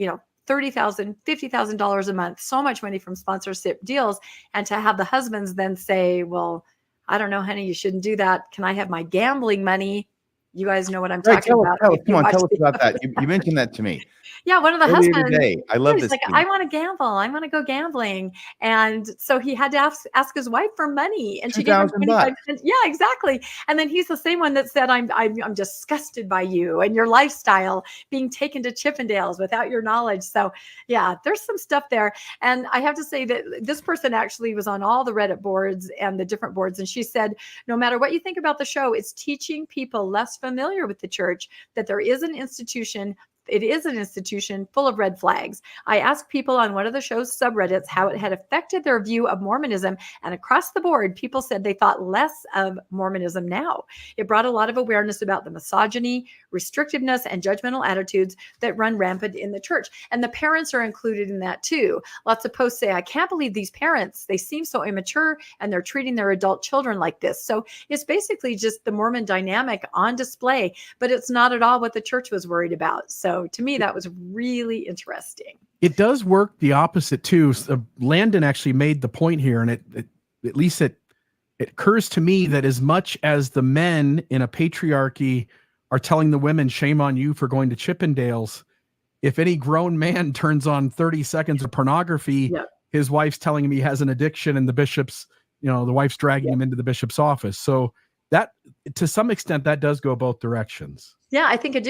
$30,000, $50,000 a month, so much money from sponsorship deals. And to have the husbands then say, "Well, I don't know, honey, you shouldn't do that. Can I have my gambling money?" You guys know what I'm talking about. Come on, tell us about that. You mentioned that to me. Yeah, one of the husbands. Today. I love this. Like, "I want to gamble. I want to go gambling." And so he had to ask his wife for money, and she gave him $25. Yeah, exactly. And then he's the same one that said, I'm disgusted by you and your lifestyle, being taken to Chippendales without your knowledge." So yeah, there's some stuff there. And I have to say that this person actually was on all the Reddit boards and the different boards. And she said, "No matter what you think about the show, it's teaching people less familiar with the church that there is an institution. It is an institution full of red flags. I asked people on one of the show's subreddits how it had affected their view of Mormonism, and across the board, people said they thought less of Mormonism now. It brought a lot of awareness about the misogyny, restrictiveness, and judgmental attitudes that run rampant in the church. And the parents are included in that too. Lots of posts say, "I can't believe these parents. They seem so immature, and they're treating their adult children like this." So it's basically just the Mormon dynamic on display, but it's not at all what the church was worried about. So to me, that was really interesting. It does work the opposite too. So Landon actually made the point here, and it at least it occurs to me that as much as the men in a patriarchy are telling the women, "Shame on you for going to Chippendales," if any grown man turns on 30 seconds of pornography, his wife's telling him he has an addiction, and the wife's dragging him into the bishop's office. So that, to some extent, that does go both directions. Yeah, I think it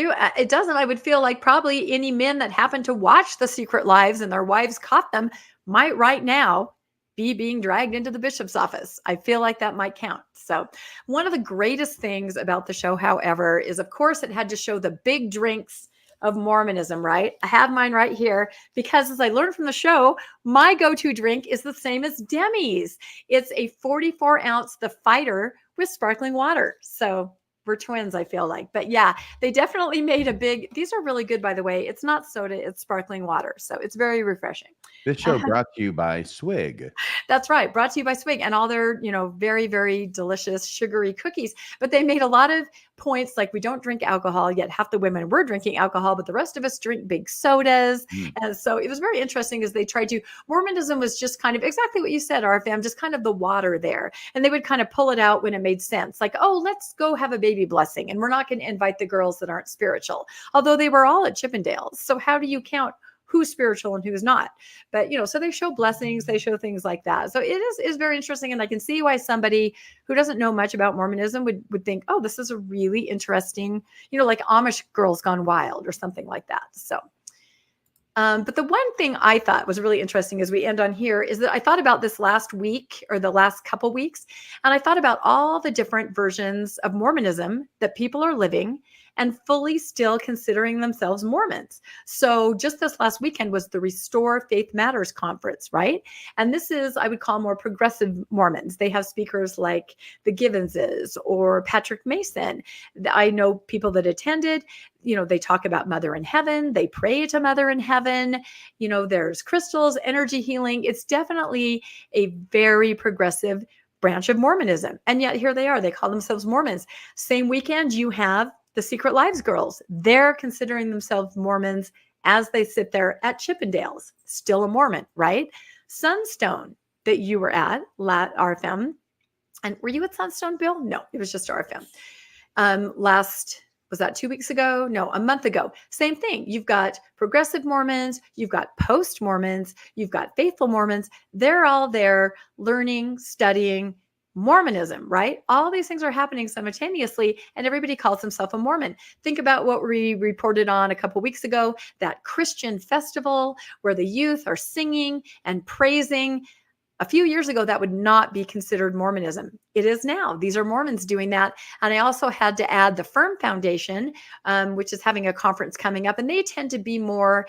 does. And I would feel like probably any men that happen to watch The Secret Lives and their wives caught them might right now be being dragged into the bishop's office. I feel like that might count. So one of the greatest things about the show, however, is, of course, it had to show the big drinks of Mormonism, right? I have mine right here because, as I learned from the show, my go-to drink is the same as Demi's. It's a 44-ounce The Fighter with sparkling water. So we're twins, I feel like. But yeah, they definitely made these are really good, by the way. It's not soda, it's sparkling water. So it's very refreshing. This show brought to you by Swig. That's right. Brought to you by Swig and all their, very, very delicious sugary cookies. But they made a lot of points like, we don't drink alcohol, yet half the women were drinking alcohol, but the rest of us drink big sodas. And so it was very interesting as they tried to, Mormonism was just kind of exactly what you said, RFM, just kind of the water there. And they would kind of pull it out when it made sense. Like, "Oh, let's go have a baby blessing. And we're not going to invite the girls that aren't spiritual." Although they were all at Chippendales. So how do you count who's spiritual and who's not? But, so they show blessings, they show things like that. So it is very interesting. And I can see why somebody who doesn't know much about Mormonism would think, "Oh, this is a really interesting, like Amish Girls Gone Wild" or something like that. So, but the one thing I thought was really interesting as we end on here is that I thought about this last week or the last couple weeks, and I thought about all the different versions of Mormonism that people are living and fully still considering themselves Mormons. So just this last weekend was the Restore Faith Matters conference, right? And this is, I would call, more progressive Mormons. They have speakers like the Givenses or Patrick Mason. I know people that attended. They talk about Mother in Heaven. They pray to Mother in Heaven. There's crystals, energy healing. It's definitely a very progressive branch of Mormonism. And yet here they are. They call themselves Mormons. Same weekend, you have the Secret Lives girls. They're considering themselves Mormons as they sit there at Chippendales. Still a Mormon, right? Sunstone that you were at, RFM. And were you at Sunstone, Bill? No, it was just RFM. Was that 2 weeks ago? No, a month ago. Same thing. You've got progressive Mormons, you've got post-Mormons, you've got faithful Mormons. They're all there learning, studying Mormonism, right? All these things are happening simultaneously, and everybody calls himself a Mormon. Think about what we reported on a couple weeks ago, that Christian festival where the youth are singing and praising. A few years ago, that would not be considered Mormonism. It is now. These are Mormons doing that. And I also had to add the Firm Foundation, which is having a conference coming up. And they tend to be more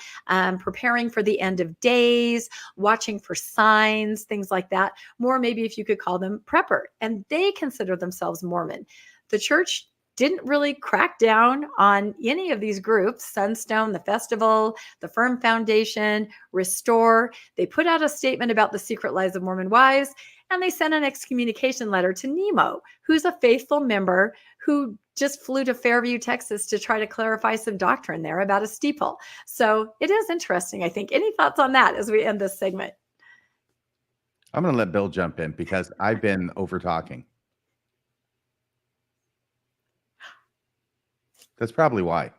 preparing for the end of days, watching for signs, things like that. More maybe if you could call them prepper. And they consider themselves Mormon. The church didn't really crack down on any of these groups, Sunstone, the festival, the Firm Foundation, Restore. They put out a statement about the secret lives of Mormon wives, and they sent an excommunication letter to Nemo, who's a faithful member who just flew to Fairview, Texas to try to clarify some doctrine there about a steeple. So it is interesting, I think. Any thoughts on that as we end this segment? I'm going to let Bill jump in because I've been over talking. That's probably why.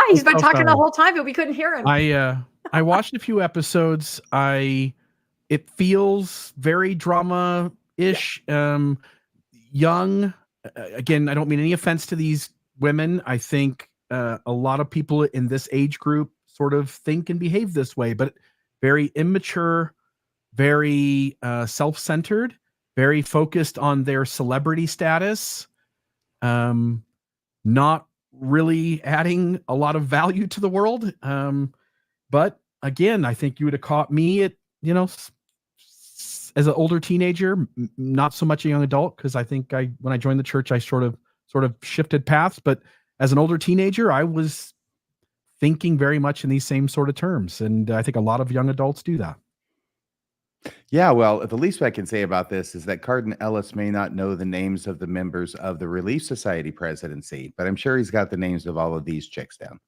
He's been talking the whole time, but we couldn't hear him. I watched a few episodes. It feels very drama-ish, young. Again, I don't mean any offense to these women. I think a lot of people in this age group sort of think and behave this way, but very immature, very self-centered, very focused on their celebrity status, not really adding a lot of value to the world. But again, I think you would have caught me at, as an older teenager, not so much a young adult, because I think when I joined the church, I sort of shifted paths. But as an older teenager, I was thinking very much in these same sort of terms. And I think a lot of young adults do that. Yeah, well, the least I can say about this is that Cardin Ellis may not know the names of the members of the Relief Society presidency, but I'm sure he's got the names of all of these chicks down.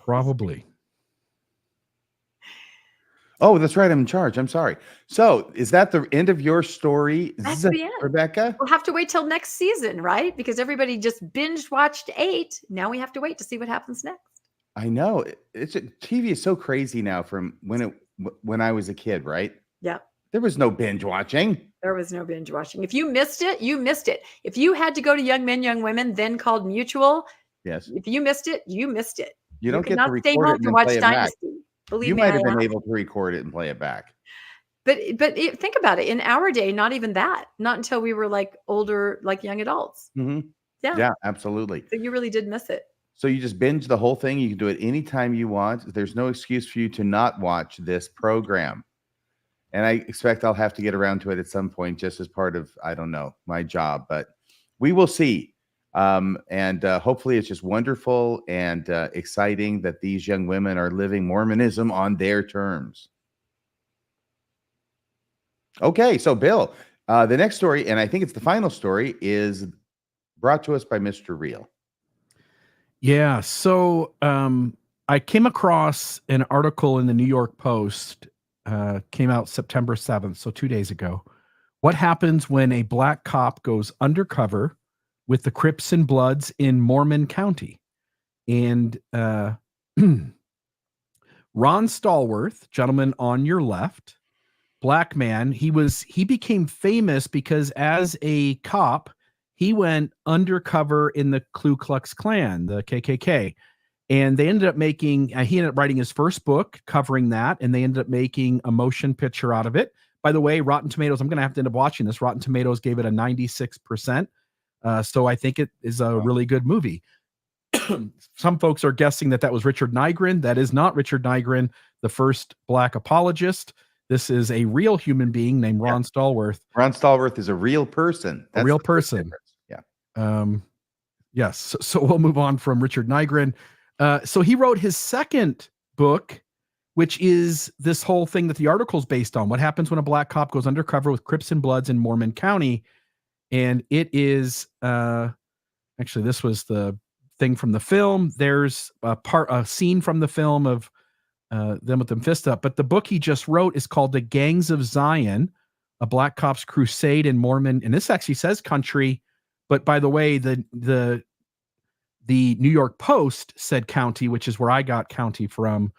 Probably. Oh, that's right. I'm in charge. I'm sorry. So is that the end of your story, That's the end. Rebecca? We'll have to wait till next season, right? Because everybody just binge watched 8. Now we have to wait to see what happens next. I know. TV is so crazy now from when I was a kid, right? Yeah. There was no binge watching. There was no binge watching. If you missed it, you missed it. If you had to go to Young Men, Young Women, then called Mutual, yes. If you missed it, you missed it. You don't could get not to stay record home it to and watch play it back. Dynasty. Believe You me, might have been able to record it and play it back. But think about it. In our day, not even that. Not until we were like older, like young adults. Mm-hmm. Yeah, absolutely. So you really did miss it. So you just binge the whole thing. You can do it anytime you want. There's no excuse for you to not watch this program. And I expect I'll have to get around to it at some point, just as part of, I don't know, my job. But we will see. And hopefully it's just wonderful and exciting that these young women are living Mormonism on their terms. Okay, so Bill, the next story, and I think it's the final story, is brought to us by Mr. Real. Yeah, so I came across an article in the New York Post, came out September 7th, so 2 days ago. What happens when a black cop goes undercover with the Crips and Bloods in Mormon County? And Ron Stallworth, gentleman on your left, black man, he became famous because as a cop, he went undercover in the Ku Klux Klan, the KKK. And they ended up he ended up writing his first book covering that, and they ended up making a motion picture out of it. By the way, Rotten Tomatoes, I'm going to have to end up watching this. Rotten Tomatoes gave it a 96%. So I think it is a really good movie. Some folks are guessing that was Richard Nygren. That is not Richard Nygren, the first Black apologist. This is a real human being named Ron Stallworth. Ron Stallworth is a real person. That's a real person. Yeah. Yes. So we'll move on from Richard Nygren. So he wrote his second book, which is this whole thing that the article is based on. What happens when a Black cop goes undercover with Crips and Bloods in Mormon County? And it is actually, this was the thing from the film. There's a scene from the film of them with them fist up. But the book he just wrote is called The Gangs of Zion, a Black Cop's Crusade in Mormon. And this actually says country. But by the way, the New York Post said county, which is where I got county from.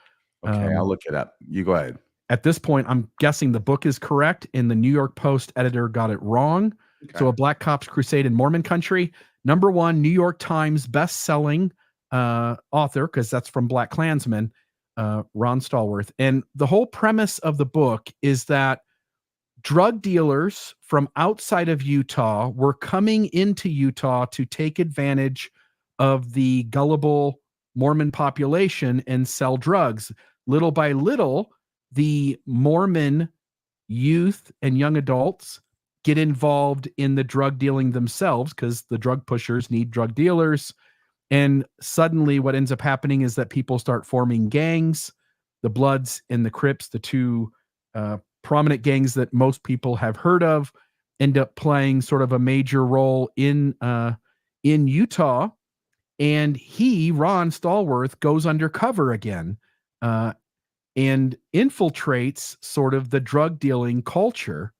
Okay, I'll look it up. You go ahead. At this point, I'm guessing the book is correct, and the New York Post editor got it wrong. Okay. So a Black Cop's Crusade in Mormon Country, #1 New York Times best-selling author, because that's from Black Klansman, Ron Stallworth. And the whole premise of the book is that drug dealers from outside of Utah were coming into Utah to take advantage of the gullible Mormon population and sell drugs. Little by little, the Mormon youth and young adults get involved in the drug dealing themselves because the drug pushers need drug dealers. And suddenly what ends up happening is that people start forming gangs. The Bloods and the Crips, the two prominent gangs that most people have heard of, end up playing sort of a major role in Utah. And Ron Stallworth, goes undercover again and infiltrates sort of the drug dealing culture.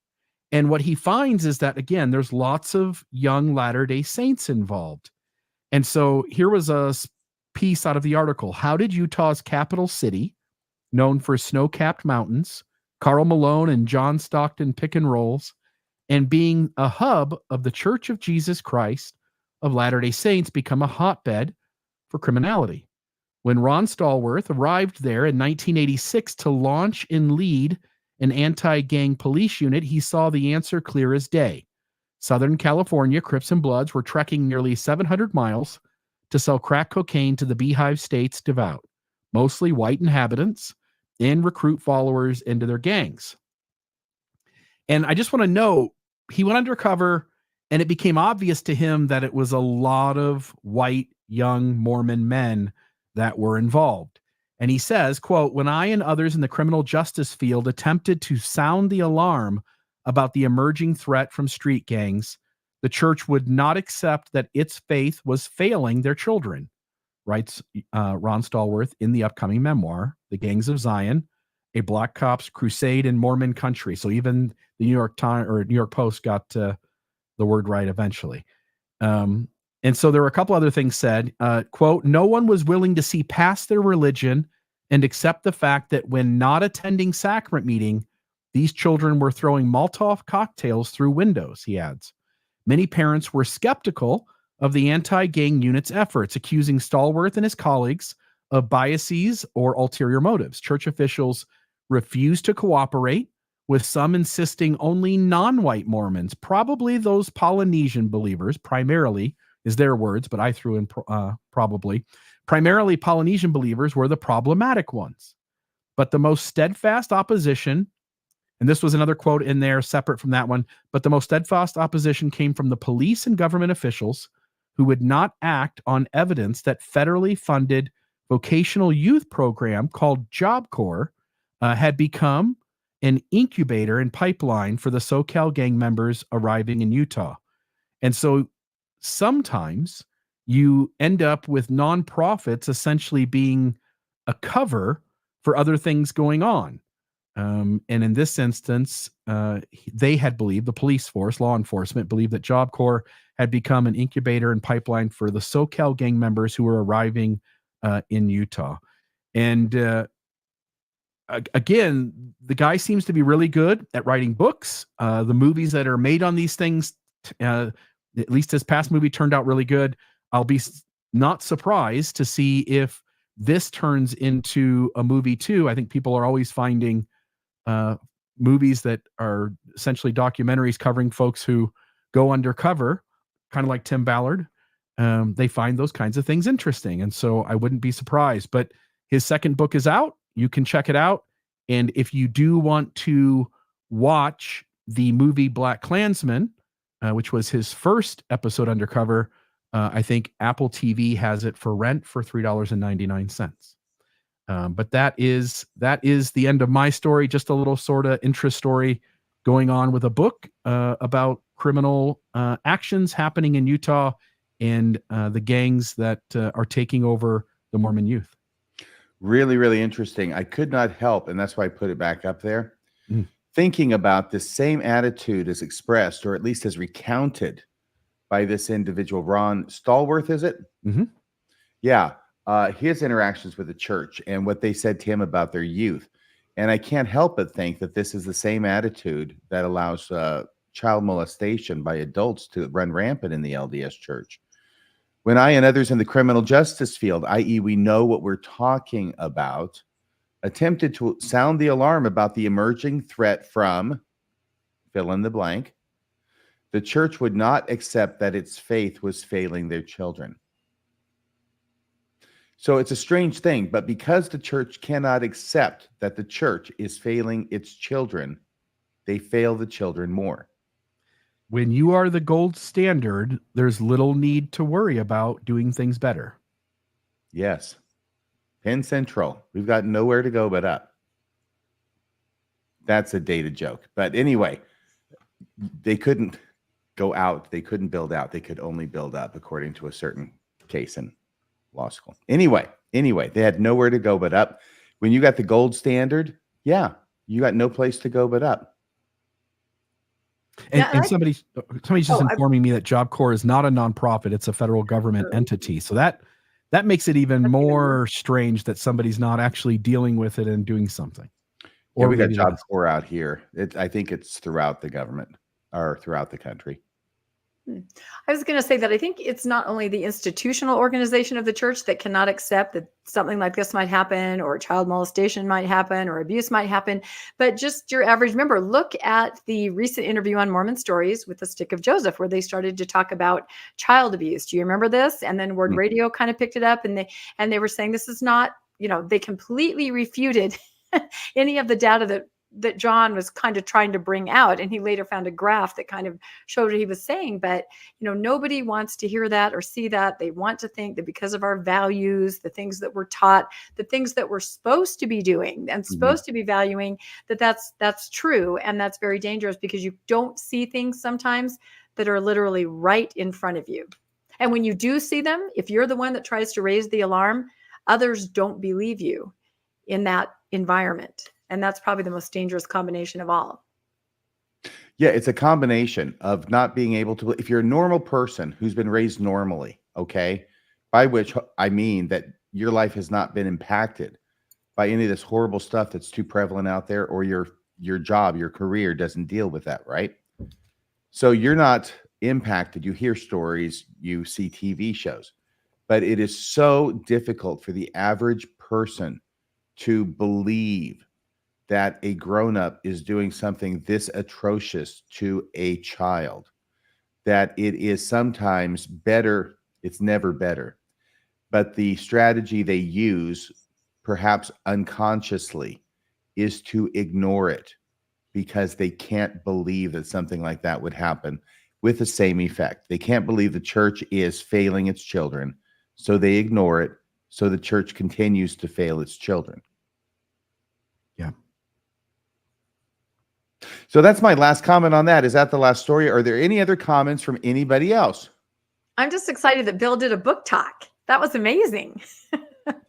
And what he finds is that, again, there's lots of young Latter-day Saints involved. And so here was a piece out of the article. How did Utah's capital city, known for snow-capped mountains, Karl Malone and John Stockton pick and rolls, and being a hub of the Church of Jesus Christ of Latter-day Saints, become a hotbed for criminality? When Ron Stallworth arrived there in 1986 to launch and lead an anti-gang police unit, he saw the answer clear as day. Southern California Crips and Bloods were trekking nearly 700 miles to sell crack cocaine to the Beehive State's devout, mostly white inhabitants, and recruit followers into their gangs. And I just want to know, he went undercover, and it became obvious to him that it was a lot of white, young Mormon men that were involved. And he says, quote, "When I and others in the criminal justice field attempted to sound the alarm about the emerging threat from street gangs, the church would not accept that its faith was failing their children," writes Ron Stallworth in the upcoming memoir, The Gangs of Zion, a Black Cop's Crusade in Mormon Country. So even the New York Times or New York Post got the word right eventually. And so there were a couple other things said, quote, "No one was willing to see past their religion and accept the fact that when not attending sacrament meeting, these children were throwing Molotov cocktails through windows," he adds. Many parents were skeptical of the anti-gang unit's efforts, accusing Stallworth and his colleagues of biases or ulterior motives. Church officials refused to cooperate, with some insisting only non-white Mormons, probably those Polynesian believers, primarily, is their words, but I threw in probably. Primarily Polynesian believers were the problematic ones. But the most steadfast opposition, and this was another quote in there separate from that one, but the most steadfast opposition came from the police and government officials who would not act on evidence that federally funded vocational youth program called Job Corps had become an incubator and pipeline for the SoCal gang members arriving in Utah. And so sometimes you end up with nonprofits essentially being a cover for other things going on. And in this instance, they had believed, the police force, law enforcement, believed that Job Corps had become an incubator and pipeline for the SoCal gang members who were arriving in Utah. And again, the guy seems to be really good at writing books. The movies that are made on these things, at least his past movie turned out really good. I'll be not surprised to see if this turns into a movie too. I think people are always finding movies that are essentially documentaries covering folks who go undercover, kind of like Tim Ballard, they find those kinds of things interesting. And so I wouldn't be surprised. But his second book is out. You can check it out. And if you do want to watch the movie Black Klansman, which was his first episode undercover, I think Apple TV has it for rent for $3.99. But that is the end of my story. Just a little sort of interest story going on with a book about criminal actions happening in Utah and the gangs that are taking over the Mormon youth. Really, really interesting. I could not help, and that's why I put it back up there, thinking about the same attitude as expressed, or at least as recounted by this individual, Ron Stallworth, is it? Mm-hmm. Yeah. His interactions with the church and what they said to him about their youth. And I can't help but think that this is the same attitude that allows child molestation by adults to run rampant in the LDS Church. When I and others in the criminal justice field, i.e. we know what we're talking about, attempted to sound the alarm about the emerging threat from fill in the blank, the church would not accept that its faith was failing their children. So it's a strange thing, but because the church cannot accept that the church is failing its children, they fail the children more. When you are the gold standard, there's little need to worry about doing things better. Yes. Penn Central. We've got nowhere to go but up. That's a dated joke. But anyway, they couldn't go out. They couldn't build out. They could only build up, according to a certain case in law school. Anyway, they had nowhere to go but up. When you got the gold standard, yeah, you got no place to go but up. And somebody's just informing me that Job Corps is not a nonprofit; it's a federal government entity. So that makes it even more strange that somebody's not actually dealing with it and doing something. Or we got Job Corps out here. I think it's throughout the government or throughout the country. I was going to say that I think it's not only the institutional organization of the church that cannot accept that something like this might happen, or child molestation might happen, or abuse might happen, but just your average member. Look at the recent interview on Mormon Stories with the Stick of Joseph, where they started to talk about child abuse. Do you remember this? And then Word Radio kind of picked it up, and they were saying this is not, they completely refuted any of the data that John was kind of trying to bring out. And he later found a graph that kind of showed what he was saying. But, nobody wants to hear that or see that. They want to think that because of our values, the things that we're taught, the things that we're supposed to be doing and supposed to be valuing, that's true. And that's very dangerous, because you don't see things sometimes that are literally right in front of you. And when you do see them, if you're the one that tries to raise the alarm, others don't believe you in that environment. And that's probably the most dangerous combination of all. Yeah, it's a combination of not being able to, if you're a normal person who's been raised normally, okay, by which I mean that your life has not been impacted by any of this horrible stuff that's too prevalent out there, or your job, your career doesn't deal with that, right? So you're not impacted. You hear stories, you see TV shows, but it is so difficult for the average person to believe that a grown-up is doing something this atrocious to a child, that it is sometimes better, it's never better, but the strategy they use, perhaps unconsciously, is to ignore it because they can't believe that something like that would happen with the same effect. They can't believe the church is failing its children, so they ignore it, so the church continues to fail its children. Yeah. So that's my last comment on that. Is that the last story? Are there any other comments from anybody else? I'm just excited that Bill did a book talk. That was amazing.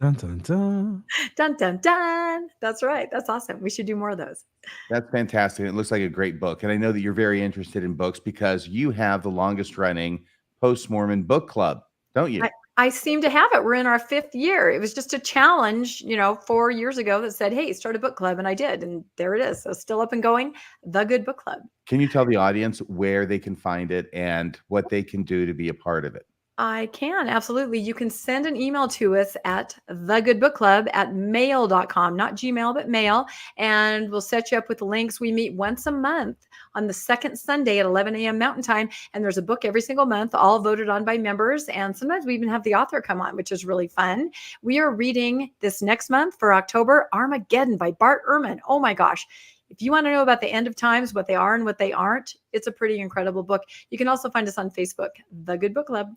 Dun, dun, dun. Dun, dun, dun. That's right. That's awesome. We should do more of those. That's fantastic. It looks like a great book. And I know that you're very interested in books because you have the longest running post-Mormon book club, don't you? I seem to have it. We're in our 5th year. It was just a challenge, 4 years ago that said, hey, start a book club. And I did. And there it is. So still up and going. The Good Book Club. Can you tell the audience where they can find it and what they can do to be a part of it? I can, absolutely. You can send an email to us at thegoodbookclub@mail.com, not Gmail, but mail. And we'll set you up with the links. We meet once a month on the second Sunday at 11 a.m. Mountain Time. And there's a book every single month, all voted on by members. And sometimes we even have the author come on, which is really fun. We are reading this next month for October, Armageddon by Bart Ehrman. Oh my gosh. If you want to know about the end of times, what they are and what they aren't, it's a pretty incredible book. You can also find us on Facebook, The Good Book Club.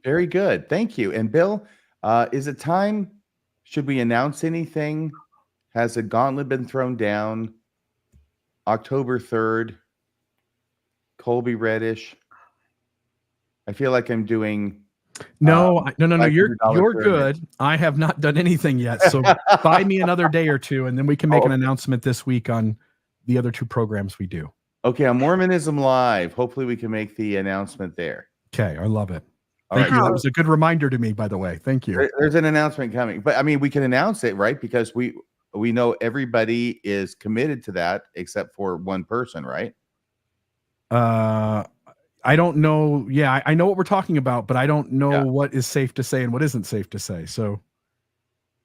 Very good. Thank you. And Bill, is it time? Should we announce anything? Has a gauntlet been thrown down? October 3rd, Colby Reddish. I feel like I'm doing. No. You're good. I have not done anything yet. So buy me another day or two, and then we can make an announcement this week on the other two programs we do. Okay. On Mormonism Live. Hopefully we can make the announcement there. Okay. I love it. Thank you. That was a good reminder to me, by the way. Thank you. There's an announcement coming, but I mean, we can announce it, right? Because we know everybody is committed to that except for one person, right? I don't know. Yeah, I know what we're talking about, but I don't know what is safe to say and what isn't safe to say. So, do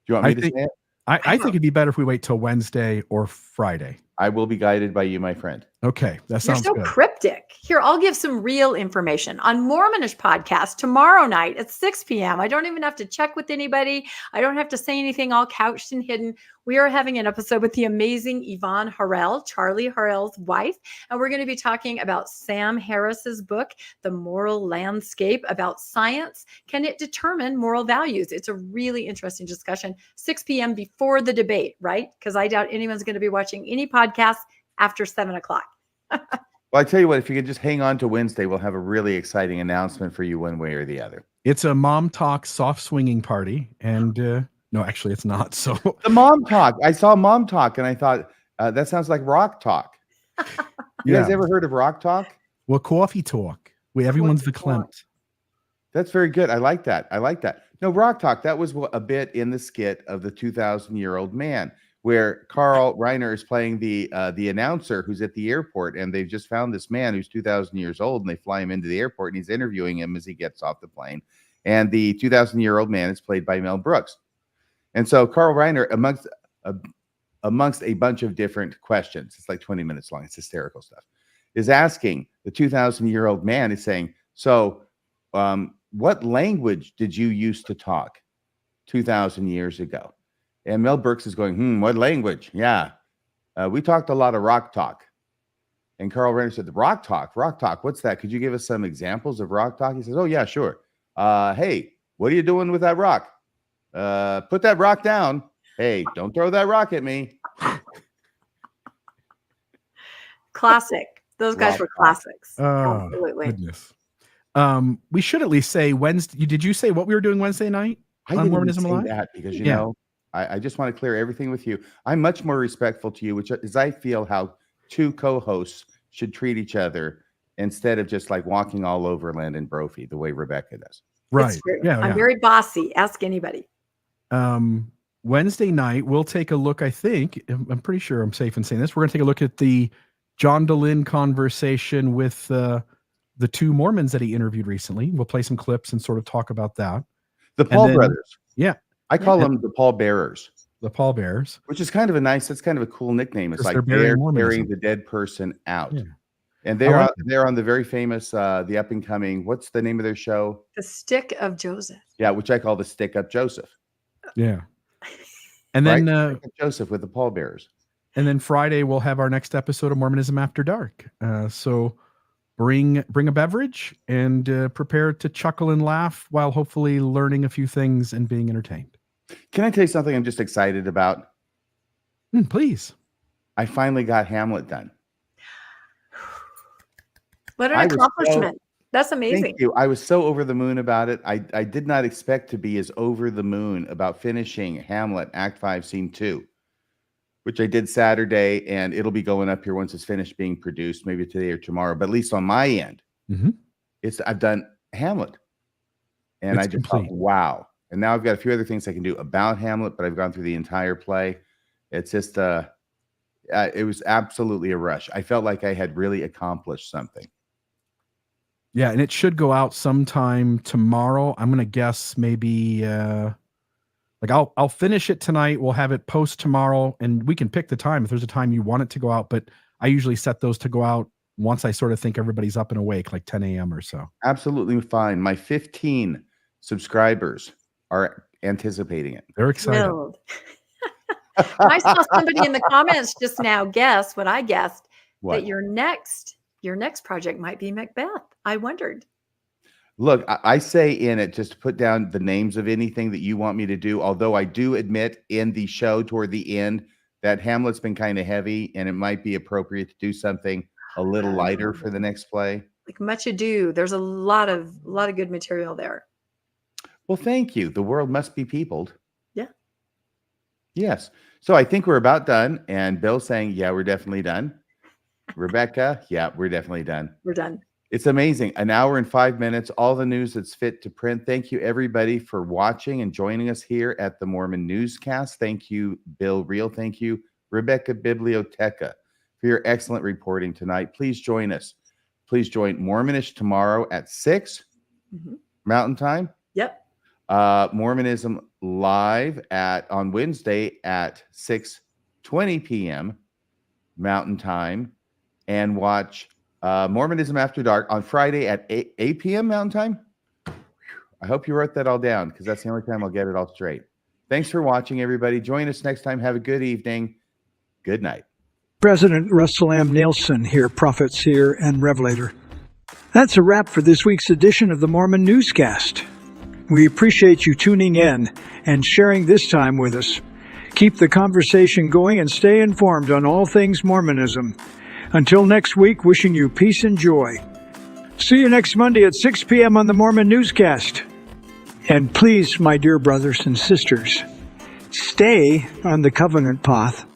you want me to say it? I think it'd be better if we wait till Wednesday or Friday. I will be guided by you, my friend. Okay, that sounds good. You're so cryptic. Here, I'll give some real information on Mormonish Podcast tomorrow night at 6 p.m. I don't even have to check with anybody. I don't have to say anything, all couched and hidden. We are having an episode with the amazing Yvonne Harrell, Charlie Harrell's wife, and we're going to be talking about Sam Harris's book, The Moral Landscape, about science. Can it determine moral values? It's a really interesting discussion. 6 p.m. before the debate, right? Because I doubt anyone's going to be watching any podcast after 7 o'clock. Well, I tell you what, if you could just hang on to Wednesday, we'll have a really exciting announcement for you one way or the other. It's a Mom Talk soft swinging party. And no, actually, it's not. So the Mom Talk. I saw Mom Talk and I thought that sounds like Rock Talk. You guys ever heard of Rock Talk? Well, Coffee Talk. Everyone's the Klimt. That's very good. I like that. No, Rock Talk. That was a bit in the skit of the 2,000-year-old man, where Carl Reiner is playing the announcer who's at the airport, and they've just found this man who's 2,000 years old, and they fly him into the airport, and he's interviewing him as he gets off the plane. And the 2,000-year-old man is played by Mel Brooks. And so Carl Reiner, amongst a bunch of different questions, it's like 20 minutes long, it's hysterical stuff, is asking the 2,000-year-old man, is saying, so what language did you use to talk 2,000 years ago? And Mel Brooks is going, what language? Yeah. We talked a lot of rock talk. And Carl Reiner said, rock talk? What's that? Could you give us some examples of rock talk? He says, oh, yeah, sure. Hey, what are you doing with that rock? Put that rock down. Hey, don't throw that rock at me. Classic. Those guys Rock were talk. classics. Oh, Absolutely. goodness. We should at least say Wednesday. Did you say what we were doing Wednesday night on Mormonism Live? That because, you know, I just want to clear everything with you. I'm much more respectful to you, which is I feel how two co-hosts should treat each other instead of just like walking all over Landon Brophy the way Rebecca does. Right. Yeah, I'm very bossy. Ask anybody. Wednesday night, we'll take a look. I think I'm pretty sure I'm safe in saying this. We're going to take a look at the John DeLynn conversation with the two Mormons that he interviewed recently. We'll play some clips and sort of talk about that. The Paul brothers. Yeah. I call them the Paul Bearers. The Paul Bearers. Which is kind of that's kind of a cool nickname. It's like they're burying the dead person out. Yeah. And they're on the very famous, the up and coming, what's the name of their show? The Stick of Joseph. Yeah, which I call the Stick Up Joseph. Yeah. And then Joseph with the Paul Bearers. And then Friday we'll have our next episode of Mormonism After Dark. So bring a beverage and prepare to chuckle and laugh while hopefully learning a few things and being entertained. Can I tell you something I'm just excited about? Please. I finally got Hamlet done. What an accomplishment. That's amazing. Thank you. I was so over the moon about it. I did not expect to be as over the moon about finishing Hamlet Act 5 Scene 2, which I did Saturday, and it'll be going up here once it's finished being produced, maybe today or tomorrow. But at least on my end, I've done Hamlet. And I just thought, wow. And now I've got a few other things I can do about Hamlet, but I've gone through the entire play. It's just, it was absolutely a rush. I felt like I had really accomplished something. Yeah, and it should go out sometime tomorrow. I'm going to guess maybe I'll finish it tonight. We'll have it post tomorrow, and we can pick the time if there's a time you want it to go out. But I usually set those to go out once I sort of think everybody's up and awake, like 10 a.m. or so. Absolutely fine. My 15 subscribers are anticipating it. They're excited. Thrilled. I saw somebody in the comments just now guess what I guessed, that your next project might be Macbeth. I wondered. Look, I say in it just to put down the names of anything that you want me to do, although I do admit in the show toward the end that Hamlet's been kind of heavy and it might be appropriate to do something a little lighter for the next play. Like Much Ado. There's a lot of good material there. Well, thank you. The world must be peopled. Yeah. Yes. So I think we're about done. And Bill's saying, yeah, we're definitely done. Rebecca, yeah, we're definitely done. We're done. It's amazing. An hour and 5 minutes, all the news that's fit to print. Thank you, everybody, for watching and joining us here at the Mormon Newscast. Thank you, Bill Reel. Thank you, Rebecca Biblioteca, for your excellent reporting tonight. Please join us. Please join Mormonish tomorrow at 6 Mountain Time. Yep. Mormonism live on Wednesday at 6:20 p.m. Mountain Time, and watch Mormonism After Dark on Friday at 8 p.m. Mountain Time. I hope you wrote that all down, because that's the only time I'll get it all straight. Thanks for watching, everybody. Join us next time. Have a good evening. Good night. President Russel Nelson here, prophet, seer, and revelator. That's a wrap for this week's edition of the Mormon Newscast. We appreciate you tuning in and sharing this time with us. Keep the conversation going and stay informed on all things Mormonism. Until next week, wishing you peace and joy. See you next Monday at 6 p.m. on the Mormon Newscast. And please, my dear brothers and sisters, stay on the covenant path.